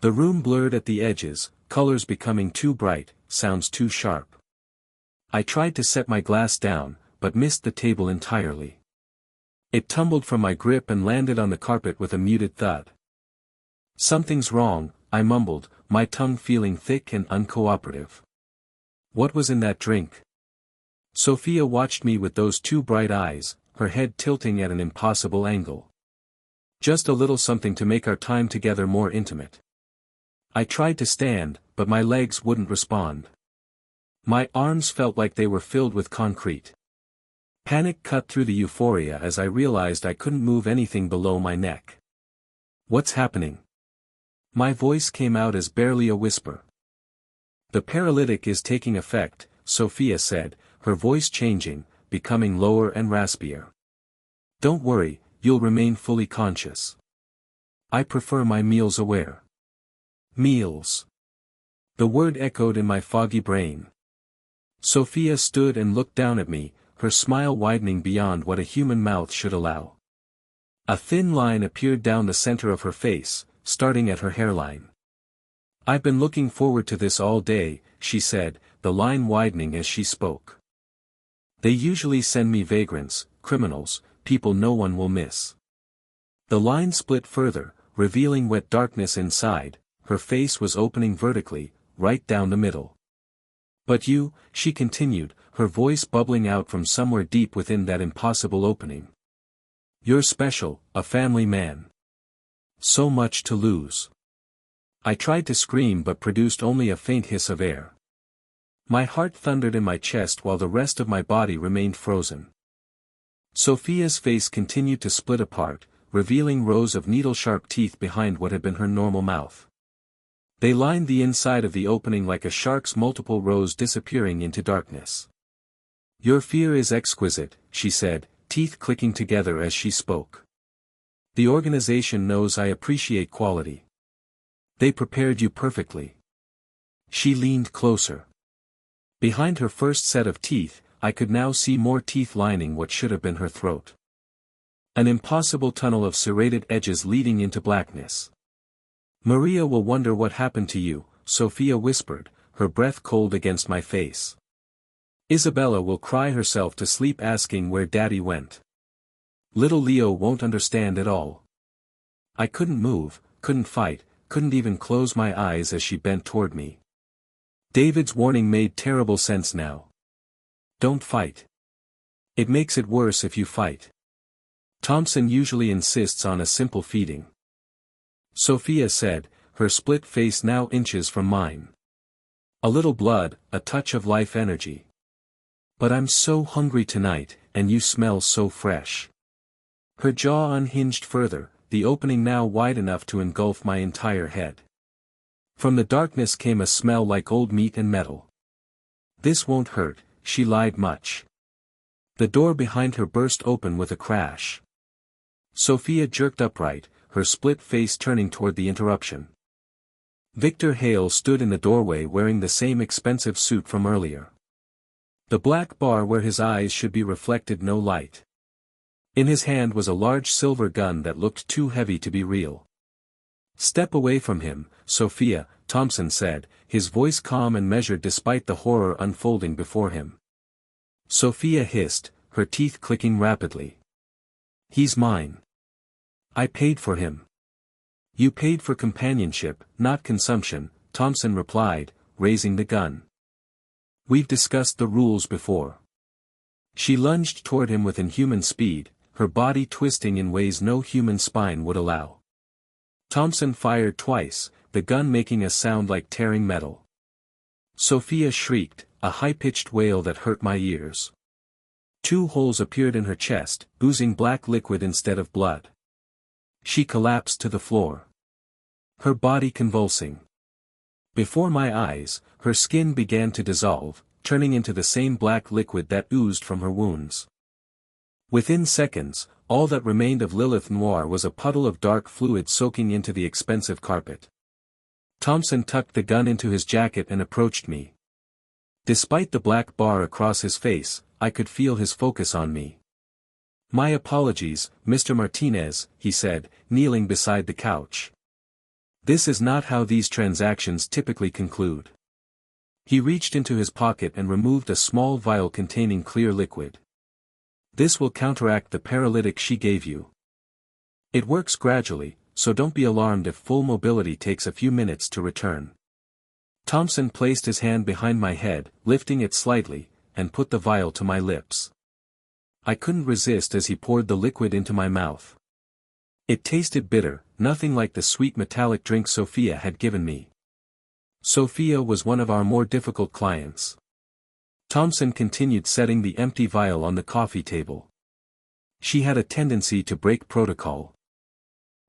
The room blurred at the edges, colors becoming too bright, sounds too sharp. I tried to set my glass down, but missed the table entirely. It tumbled from my grip and landed on the carpet with a muted thud. Something's wrong, I mumbled, my tongue feeling thick and uncooperative. What was in that drink? Sophia watched me with those two bright eyes, her head tilting at an impossible angle. Just a little something to make our time together more intimate. I tried to stand, but my legs wouldn't respond. My arms felt like they were filled with concrete. Panic cut through the euphoria as I realized I couldn't move anything below my neck. What's happening? My voice came out as barely a whisper. The paralytic is taking effect, Sophia said, her voice changing, becoming lower and raspier. Don't worry, you'll remain fully conscious. I prefer my meals aware. Meals. The word echoed in my foggy brain. Sophia stood and looked down at me, her smile widening beyond what a human mouth should allow. A thin line appeared down the center of her face, starting at her hairline. I've been looking forward to this all day, she said, the line widening as she spoke. They usually send me vagrants, criminals, people no one will miss. The line split further, revealing wet darkness inside, her face was opening vertically, right down the middle. But you, she continued, her voice bubbling out from somewhere deep within that impossible opening. You're special, a family man. So much to lose. I tried to scream but produced only a faint hiss of air. My heart thundered in my chest while the rest of my body remained frozen. Sophia's face continued to split apart, revealing rows of needle-sharp teeth behind what had been her normal mouth. They lined the inside of the opening like a shark's multiple rows disappearing into darkness. Your fear is exquisite, she said, teeth clicking together as she spoke. The organization knows I appreciate quality. They prepared you perfectly. She leaned closer. Behind her first set of teeth, I could now see more teeth lining what should have been her throat. An impossible tunnel of serrated edges leading into blackness. Maria will wonder what happened to you, Sophia whispered, her breath cold against my face. Isabella will cry herself to sleep asking where Daddy went. Little Leo won't understand at all. I couldn't move, couldn't fight, couldn't even close my eyes as she bent toward me. David's warning made terrible sense now. Don't fight. It makes it worse if you fight. Thompson usually insists on a simple feeding. Sophia said, her split face now inches from mine. A little blood, a touch of life energy. But I'm so hungry tonight, and you smell so fresh. Her jaw unhinged further, the opening now wide enough to engulf my entire head. From the darkness came a smell like old meat and metal. This won't hurt, she lied much. The door behind her burst open with a crash. Sophia jerked upright, her split face turning toward the interruption. Victor Hale stood in the doorway wearing the same expensive suit from earlier. The black bar where his eyes should be reflected no light. In his hand was a large silver gun that looked too heavy to be real. "Step away from him, Sophia," Thompson said, his voice calm and measured despite the horror unfolding before him. Sophia hissed, her teeth clicking rapidly. "He's mine. I paid for him." "You paid for companionship, not consumption," Thompson replied, raising the gun. "We've discussed the rules before." She lunged toward him with inhuman speed, her body twisting in ways no human spine would allow. Thompson fired twice, the gun making a sound like tearing metal. Sophia shrieked, a high-pitched wail that hurt my ears. 2 holes appeared in her chest, oozing black liquid instead of blood. She collapsed to the floor. Her body convulsing. Before my eyes, her skin began to dissolve, turning into the same black liquid that oozed from her wounds. Within seconds, all that remained of Lilith Noir was a puddle of dark fluid soaking into the expensive carpet. Thompson tucked the gun into his jacket and approached me. Despite the black bar across his face, I could feel his focus on me. "My apologies, Mr. Martinez," he said, kneeling beside the couch. "This is not how these transactions typically conclude." He reached into his pocket and removed a small vial containing clear liquid. "This will counteract the paralytic she gave you. It works gradually, so don't be alarmed if full mobility takes a few minutes to return." Thompson placed his hand behind my head, lifting it slightly, and put the vial to my lips. I couldn't resist as he poured the liquid into my mouth. It tasted bitter, nothing like the sweet metallic drink Sophia had given me. Sophia was one of our more difficult clients. Thompson continued setting the empty vial on the coffee table. She had a tendency to break protocol.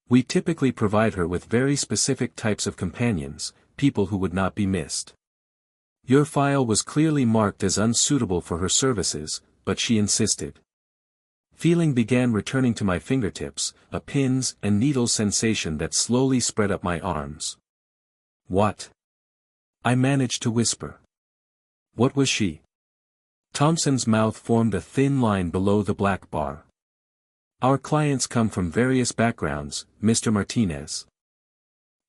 We typically provide her with very specific types of companions, people who would not be missed. Your file was clearly marked as unsuitable for her services, but she insisted. Feeling began returning to my fingertips, a pins and needles sensation that slowly spread up my arms. "What?" I managed to whisper. "What was she?" Thompson's mouth formed a thin line below the black bar. "Our clients come from various backgrounds, Mr. Martinez.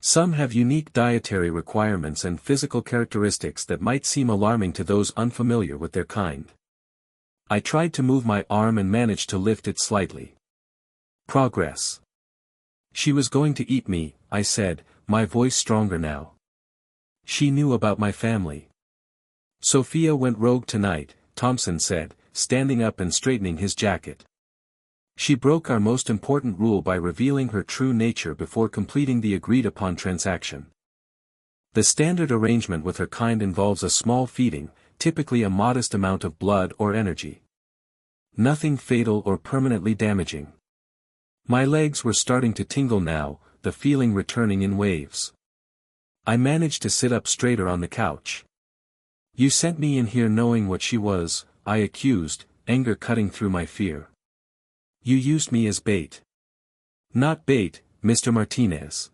Some have unique dietary requirements and physical characteristics that might seem alarming to those unfamiliar with their kind." I tried to move my arm and managed to lift it slightly. "Progress." "She was going to eat me," I said, my voice stronger now. "She knew about my family." "Sophia went rogue tonight," Thompson said, standing up and straightening his jacket. "She broke our most important rule by revealing her true nature before completing the agreed-upon transaction. The standard arrangement with her kind involves a small feeding, typically a modest amount of blood or energy. Nothing fatal or permanently damaging." My legs were starting to tingle now, the feeling returning in waves. I managed to sit up straighter on the couch. "You sent me in here knowing what she was," I accused, anger cutting through my fear. "You used me as bait." "Not bait, Mr. Martinez.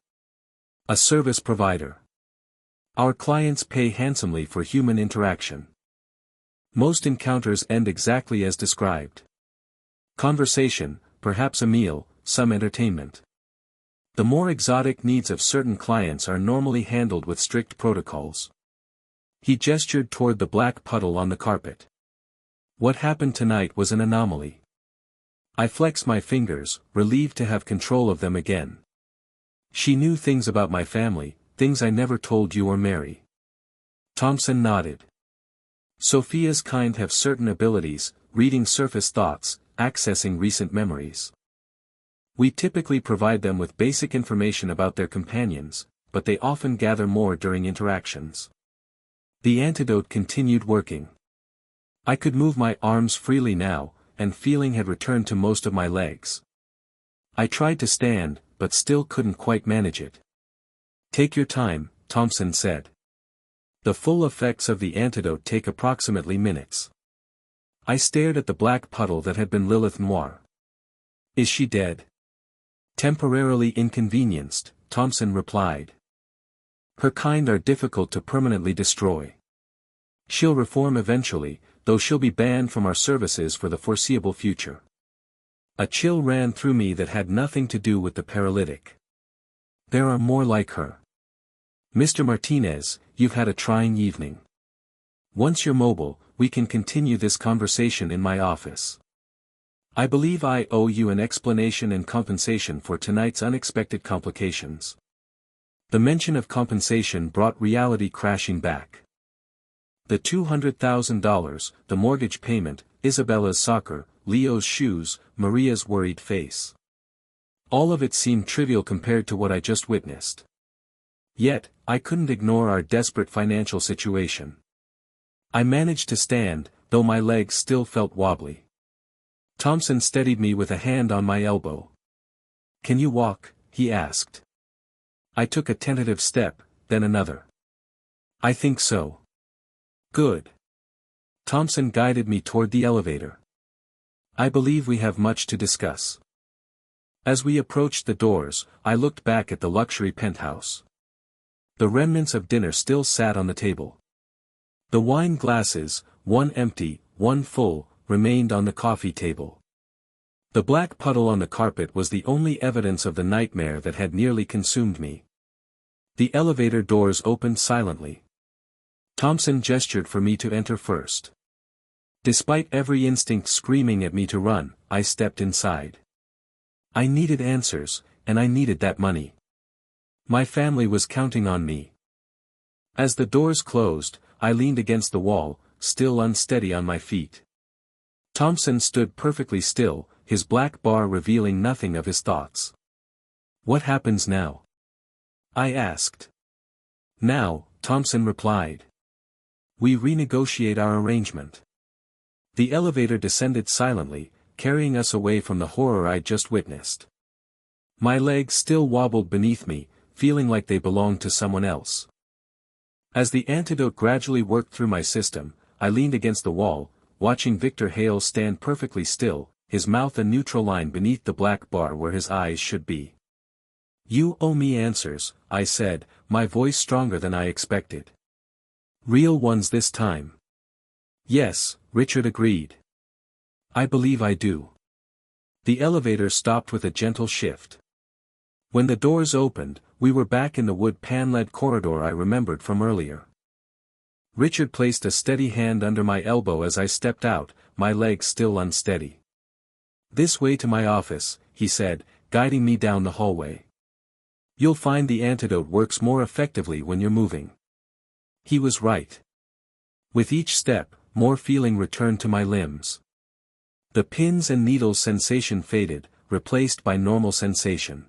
A service provider. Our clients pay handsomely for human interaction. Most encounters end exactly as described. Conversation, perhaps a meal, some entertainment. The more exotic needs of certain clients are normally handled with strict protocols." He gestured toward the black puddle on the carpet. "What happened tonight was an anomaly." I flexed my fingers, relieved to have control of them again. "She knew things about my family, things I never told you or Mary." Thompson nodded. "Sophia's kind have certain abilities, reading surface thoughts, accessing recent memories. We typically provide them with basic information about their companions, but they often gather more during interactions. The antidote continued working. I could move my arms freely now, and feeling had returned to most of my legs. I tried to stand, but still couldn't quite manage it. "Take your time," Thompson said. "The full effects of the antidote take approximately minutes." I stared at the black puddle that had been Lilith Noir. "Is she dead?" "Temporarily inconvenienced," Thompson replied. "Her kind are difficult to permanently destroy. She'll reform eventually, though she'll be banned from our services for the foreseeable future." A chill ran through me that had nothing to do with the paralytic. There are more like her. "Mr. Martinez, you've had a trying evening. Once you're mobile, we can continue this conversation in my office. I believe I owe you an explanation and compensation for tonight's unexpected complications." The mention of compensation brought reality crashing back. The $200,000, the mortgage payment, Isabella's soccer, Leo's shoes, Maria's worried face. All of it seemed trivial compared to what I just witnessed. Yet, I couldn't ignore our desperate financial situation. I managed to stand, though my legs still felt wobbly. Thompson steadied me with a hand on my elbow. "Can you walk?" he asked. I took a tentative step, then another. "I think so." "Good." Thompson guided me toward the elevator. "I believe we have much to discuss." As we approached the doors, I looked back at the luxury penthouse. The remnants of dinner still sat on the table. The wine glasses, one empty, one full, remained on the coffee table. The black puddle on the carpet was the only evidence of the nightmare that had nearly consumed me. The elevator doors opened silently. Thompson gestured for me to enter first. Despite every instinct screaming at me to run, I stepped inside. I needed answers, and I needed that money. My family was counting on me. As the doors closed, I leaned against the wall, still unsteady on my feet. Thompson stood perfectly still, his black bar revealing nothing of his thoughts. "What happens now?" I asked. "Now," Thompson replied. "We renegotiate our arrangement." The elevator descended silently, carrying us away from the horror I'd just witnessed. My legs still wobbled beneath me, feeling like they belonged to someone else. As the antidote gradually worked through my system, I leaned against the wall, watching Victor Hale stand perfectly still, his mouth a neutral line beneath the black bar where his eyes should be. "You owe me answers," I said, my voice stronger than I expected. "Real ones this time." "Yes," Richard agreed. "I believe I do." The elevator stopped with a gentle shift. When the doors opened, we were back in the wood pan-led corridor I remembered from earlier. Richard placed a steady hand under my elbow as I stepped out, my legs still unsteady. "This way to my office," he said, guiding me down the hallway. "You'll find the antidote works more effectively when you're moving." He was right. With each step, more feeling returned to my limbs. The pins and needles sensation faded, replaced by normal sensation.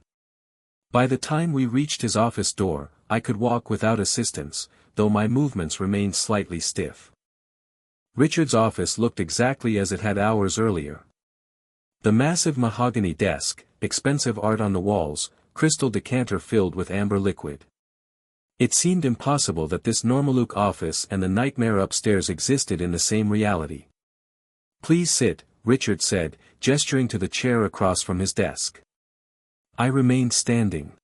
By the time we reached his office door, I could walk without assistance, though my movements remained slightly stiff. Richard's office looked exactly as it had hours earlier. The massive mahogany desk, expensive art on the walls, crystal decanter filled with amber liquid. It seemed impossible that this Normaluk office and the nightmare upstairs existed in the same reality. "Please sit," Richard said, gesturing to the chair across from his desk. I remained standing.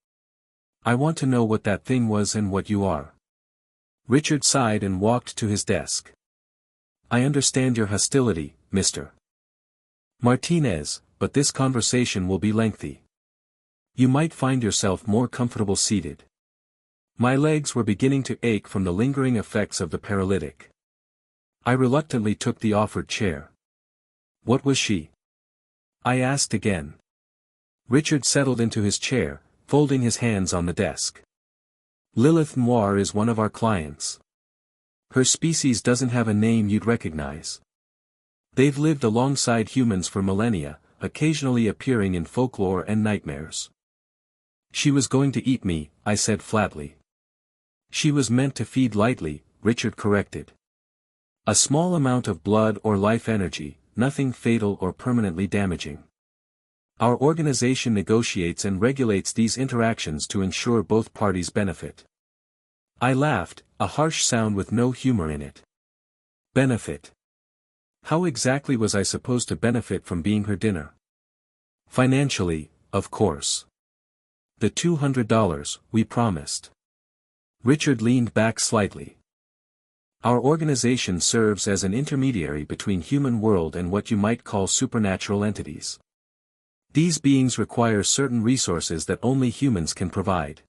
"I want to know what that thing was and what you are." Richard sighed and walked to his desk. "I understand your hostility, Mr. Martinez, but this conversation will be lengthy. You might find yourself more comfortable seated." My legs were beginning to ache from the lingering effects of the paralytic. I reluctantly took the offered chair. "What was she?" I asked again. Richard settled into his chair, folding his hands on the desk. "Lilith Noir is one of our clients. Her species doesn't have a name you'd recognize. They've lived alongside humans for millennia, occasionally appearing in folklore and nightmares. She was going to eat me, I said flatly. She was meant to feed lightly, Richard corrected. A small amount of blood or life energy, nothing fatal or permanently damaging. Our organization negotiates and regulates these interactions to ensure both parties benefit. I laughed, a harsh sound with no humor in it. Benefit. How exactly was I supposed to benefit from being her dinner? Financially, of course. The $200, we promised. Richard leaned back slightly. Our organization serves as an intermediary between human world and what you might call supernatural entities. These beings require certain resources that only humans can provide.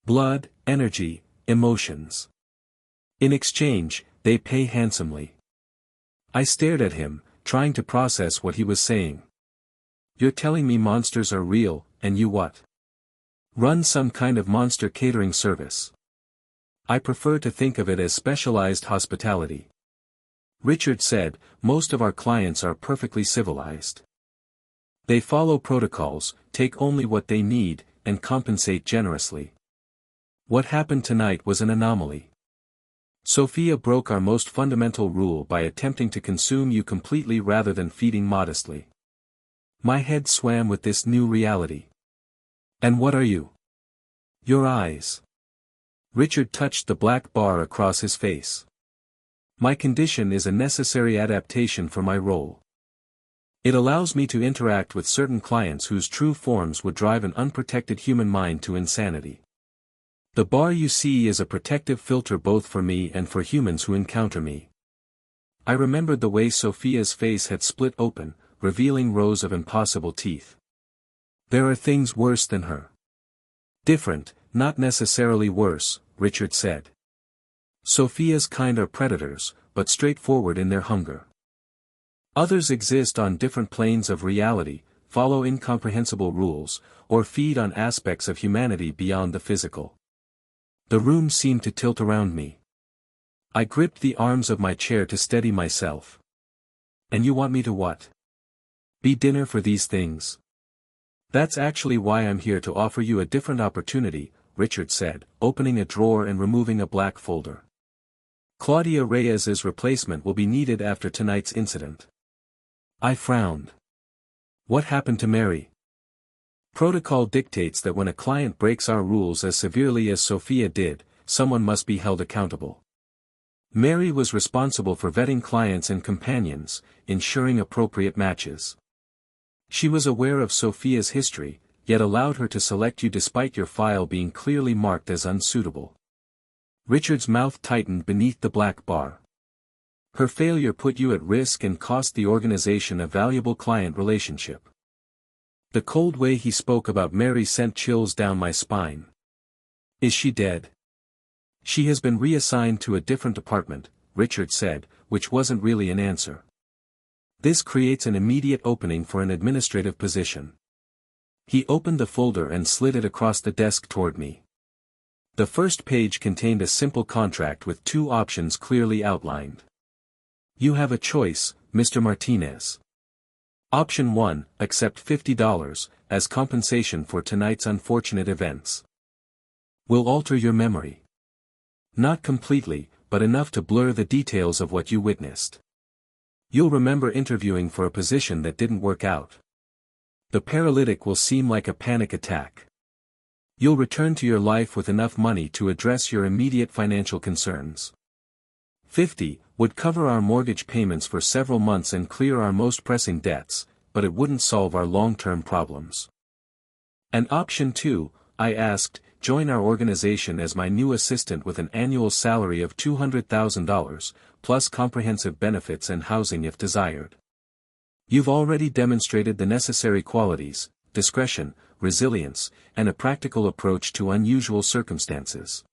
Blood, energy, emotions. In exchange, they pay handsomely. I stared at him, trying to process what he was saying. You're telling me monsters are real, and you what? Run some kind of monster catering service. I prefer to think of it as specialized hospitality. Richard said, most of our clients are perfectly civilized. They follow protocols, take only what they need, and compensate generously. What happened tonight was an anomaly. Sophia broke our most fundamental rule by attempting to consume you completely rather than feeding modestly. My head swam with this new reality. And what are you? Your eyes. Richard touched the black bar across his face. My condition is a necessary adaptation for my role. It allows me to interact with certain clients whose true forms would drive an unprotected human mind to insanity. The bar you see is a protective filter both for me and for humans who encounter me. I remembered the way Sophia's face had split open, revealing rows of impossible teeth. There are things worse than her. Different, not necessarily worse, Richard said. Sophia's kind are predators, but straightforward in their hunger. Others exist on different planes of reality, follow incomprehensible rules, or feed on aspects of humanity beyond the physical. The room seemed to tilt around me. I gripped the arms of my chair to steady myself. And you want me to what? Be dinner for these things? That's actually why I'm here, to offer you a different opportunity, Richard said, opening a drawer and removing a black folder. Claudia Reyes's replacement will be needed after tonight's incident. I frowned. What happened to Mary? Protocol dictates that when a client breaks our rules as severely as Sophia did, someone must be held accountable. Mary was responsible for vetting clients and companions, ensuring appropriate matches. She was aware of Sophia's history, yet allowed her to select you despite your file being clearly marked as unsuitable. Richard's mouth tightened beneath the black bar. Her failure put you at risk and cost the organization a valuable client relationship. The cold way he spoke about Mary sent chills down my spine. Is she dead? She has been reassigned to a different department, Richard said, which wasn't really an answer. This creates an immediate opening for an administrative position. He opened the folder and slid it across the desk toward me. The first page contained a simple contract with two options clearly outlined. You have a choice, Mr. Martinez. Option 1, accept $50, as compensation for tonight's unfortunate events. Will alter your memory. Not completely, but enough to blur the details of what you witnessed. You'll remember interviewing for a position that didn't work out. The paralytic will seem like a panic attack. You'll return to your life with enough money to address your immediate financial concerns. 50 would cover our mortgage payments for several months and clear our most pressing debts, but it wouldn't solve our long-term problems. And option 2, I asked, join our organization as my new assistant with an annual salary of $200,000, plus comprehensive benefits and housing if desired. You've already demonstrated the necessary qualities, discretion, resilience, and a practical approach to unusual circumstances.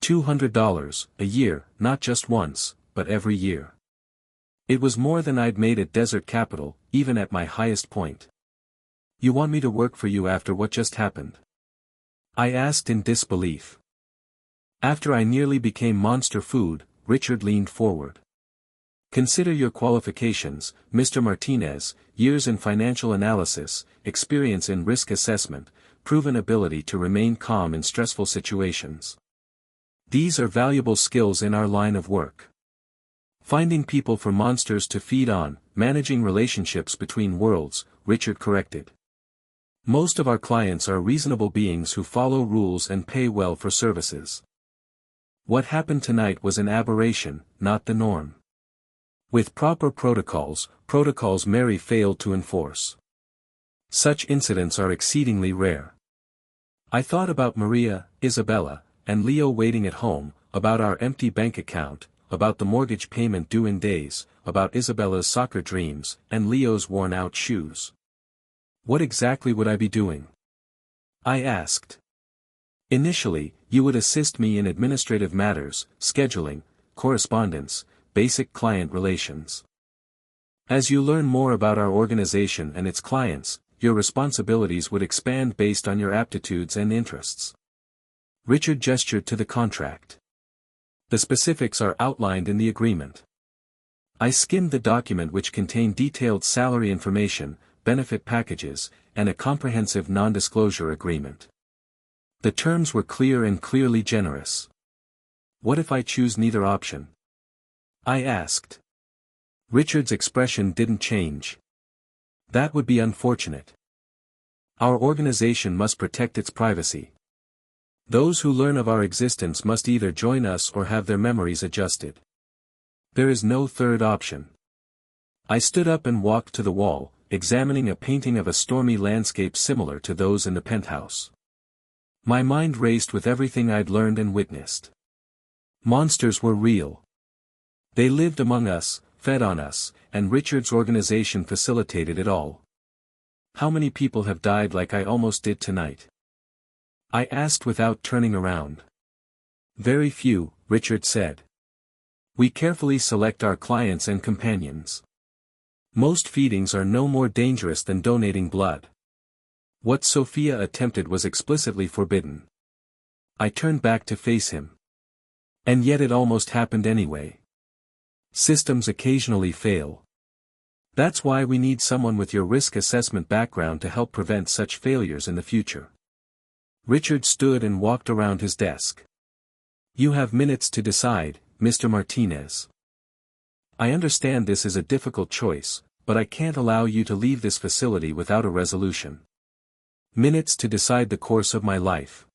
$200 a year, not just once, but every year. It was more than I'd made at Desert Capital, even at my highest point. You want me to work for you after what just happened? I asked in disbelief. After I nearly became monster food, Richard leaned forward. Consider your qualifications, Mr. Martinez: years in financial analysis, experience in risk assessment, proven ability to remain calm in stressful situations. These are valuable skills in our line of work. Finding people for monsters to feed on, managing relationships between worlds, Richard corrected. Most of our clients are reasonable beings who follow rules and pay well for services. What happened tonight was an aberration, not the norm. With proper protocols Mary failed to enforce. Such incidents are exceedingly rare. I thought about Maria, Isabella, and Leo waiting at home, about our empty bank account, about the mortgage payment due in days, about Isabella's soccer dreams, and Leo's worn-out shoes. What exactly would I be doing? I asked. Initially, you would assist me in administrative matters, scheduling, correspondence, basic client relations. As you learn more about our organization and its clients, your responsibilities would expand based on your aptitudes and interests. Richard gestured to the contract. The specifics are outlined in the agreement. I skimmed the document, which contained detailed salary information, benefit packages, and a comprehensive non-disclosure agreement. The terms were clear and clearly generous. What if I choose neither option? I asked. Richard's expression didn't change. That would be unfortunate. Our organization must protect its privacy. Those who learn of our existence must either join us or have their memories adjusted. There is no third option. I stood up and walked to the wall, examining a painting of a stormy landscape similar to those in the penthouse. My mind raced with everything I'd learned and witnessed. Monsters were real. They lived among us, fed on us, and Richard's organization facilitated it all. How many people have died like I almost did tonight? I asked without turning around. Very few, Richard said. We carefully select our clients and companions. Most feedings are no more dangerous than donating blood. What Sophia attempted was explicitly forbidden. I turned back to face him. And yet it almost happened anyway. Systems occasionally fail. That's why we need someone with your risk assessment background to help prevent such failures in the future. Richard stood and walked around his desk. You have minutes to decide, Mr. Martinez. I understand this is a difficult choice, but I can't allow you to leave this facility without a resolution. Minutes to decide the course of my life.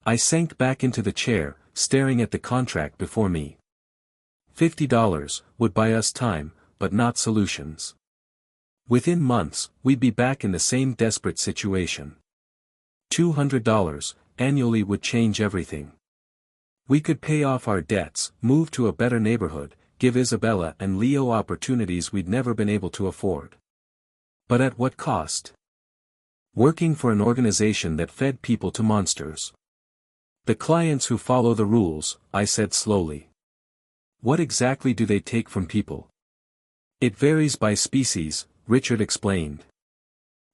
I sank back into the chair, staring at the contract before me. $50 would buy us time, but not solutions. Within months, we'd be back in the same desperate situation. $200 annually would change everything. We could pay off our debts, move to a better neighborhood, give Isabella and Leo opportunities we'd never been able to afford. But at what cost? Working for an organization that fed people to monsters. The clients who follow the rules, I said slowly. What exactly do they take from people? It varies by species, Richard explained.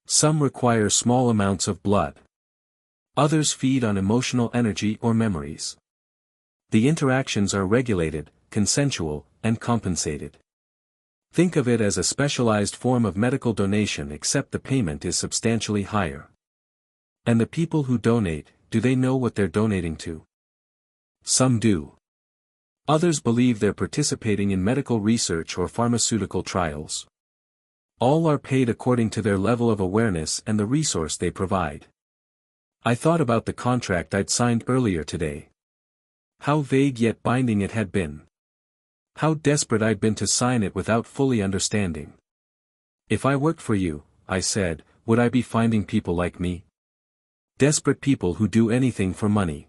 Some require small amounts of blood. Others feed on emotional energy or memories. The interactions are regulated, consensual, and compensated. Think of it as a specialized form of medical donation, except the payment is substantially higher. And the people who donate, do they know what they're donating to? Some do. Others believe they're participating in medical research or pharmaceutical trials. All are paid according to their level of awareness and the resource they provide. I thought about the contract I'd signed earlier today. How vague yet binding it had been. How desperate I'd been to sign it without fully understanding. If I worked for you, I said, would I be finding people like me? Desperate people who do anything for money.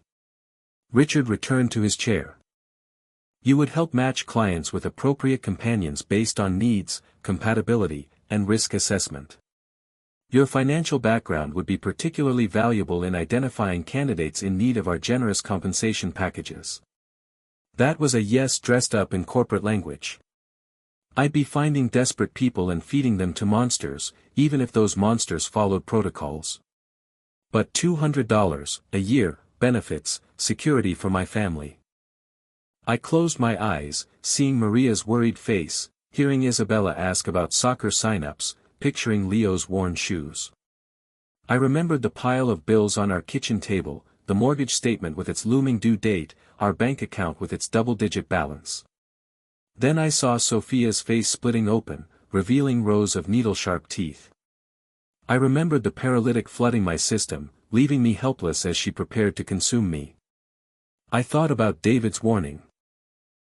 Richard returned to his chair. You would help match clients with appropriate companions based on needs, compatibility, and risk assessment. Your financial background would be particularly valuable in identifying candidates in need of our generous compensation packages. That was a yes dressed up in corporate language. I'd be finding desperate people and feeding them to monsters, even if those monsters followed protocols. But $200 a year, benefits, security for my family. I closed my eyes, seeing Maria's worried face, hearing Isabella ask about soccer sign-ups, picturing Leo's worn shoes. I remembered the pile of bills on our kitchen table, the mortgage statement with its looming due date, our bank account with its double-digit balance. Then I saw Sophia's face splitting open, revealing rows of needle-sharp teeth. I remembered the paralytic flooding my system, leaving me helpless as she prepared to consume me. I thought about David's warning.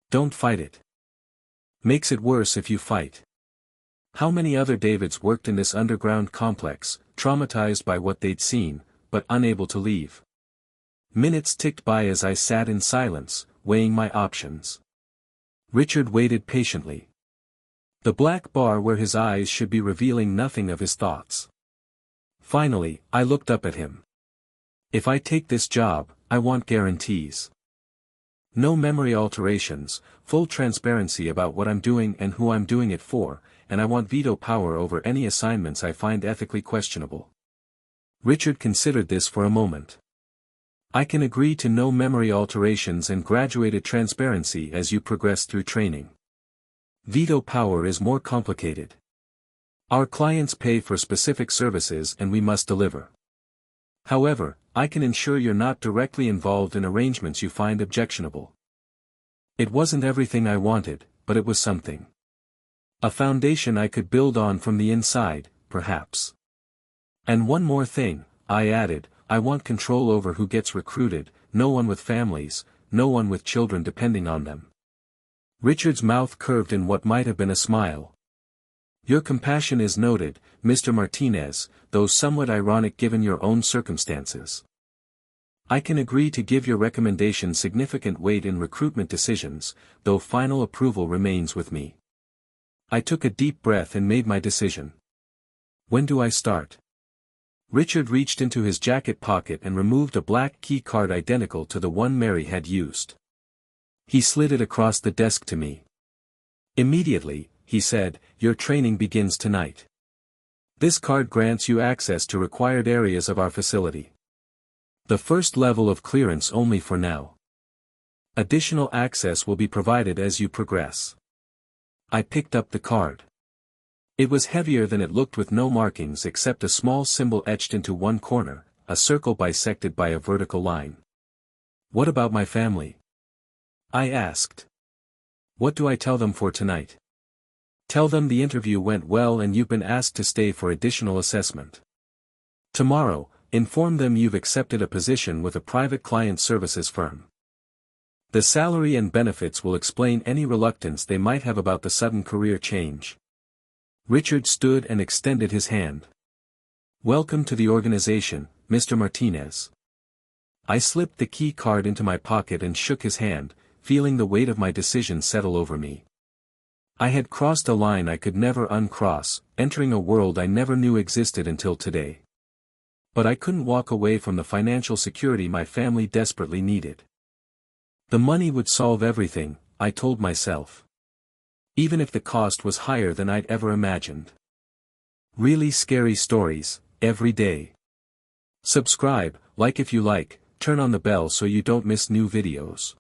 Don't fight it. Makes it worse if you fight. How many other Davids worked in this underground complex, traumatized by what they'd seen, but unable to leave? Minutes ticked by as I sat in silence, weighing my options. Richard waited patiently. The black bar where his eyes should be revealing nothing of his thoughts. Finally, I looked up at him. If I take this job, I want guarantees. No memory alterations, full transparency about what I'm doing and who I'm doing it for, and I want veto power over any assignments I find ethically questionable. Richard considered this for a moment. I can agree to no memory alterations and graduated transparency as you progress through training. Veto power is more complicated. Our clients pay for specific services and we must deliver. However, I can ensure you're not directly involved in arrangements you find objectionable. It wasn't everything I wanted, but it was something. A foundation I could build on from the inside, perhaps. And one more thing, I added, I want control over who gets recruited, no one with families, no one with children depending on them. Richard's mouth curved in what might have been a smile. Your compassion is noted, Mr. Martinez, though somewhat ironic given your own circumstances. I can agree to give your recommendation significant weight in recruitment decisions, though final approval remains with me. I took a deep breath and made my decision. When do I start? Richard reached into his jacket pocket and removed a black key card identical to the one Mary had used. He slid it across the desk to me. Immediately, he said, your training begins tonight. This card grants you access to required areas of our facility. The first level of clearance only for now. Additional access will be provided as you progress. I picked up the card. It was heavier than it looked with no markings except a small symbol etched into one corner, a circle bisected by a vertical line. What about my family? I asked. What do I tell them for tonight? Tell them the interview went well and you've been asked to stay for additional assessment. Tomorrow, inform them you've accepted a position with a private client services firm. The salary and benefits will explain any reluctance they might have about the sudden career change. Richard stood and extended his hand. Welcome to the organization, Mr. Martinez. I slipped the key card into my pocket and shook his hand, feeling the weight of my decision settle over me. I had crossed a line I could never uncross, entering a world I never knew existed until today. But I couldn't walk away from the financial security my family desperately needed. The money would solve everything, I told myself. Even if the cost was higher than I'd ever imagined. Really scary stories, every day. Subscribe, like if you like, turn on the bell so you don't miss new videos.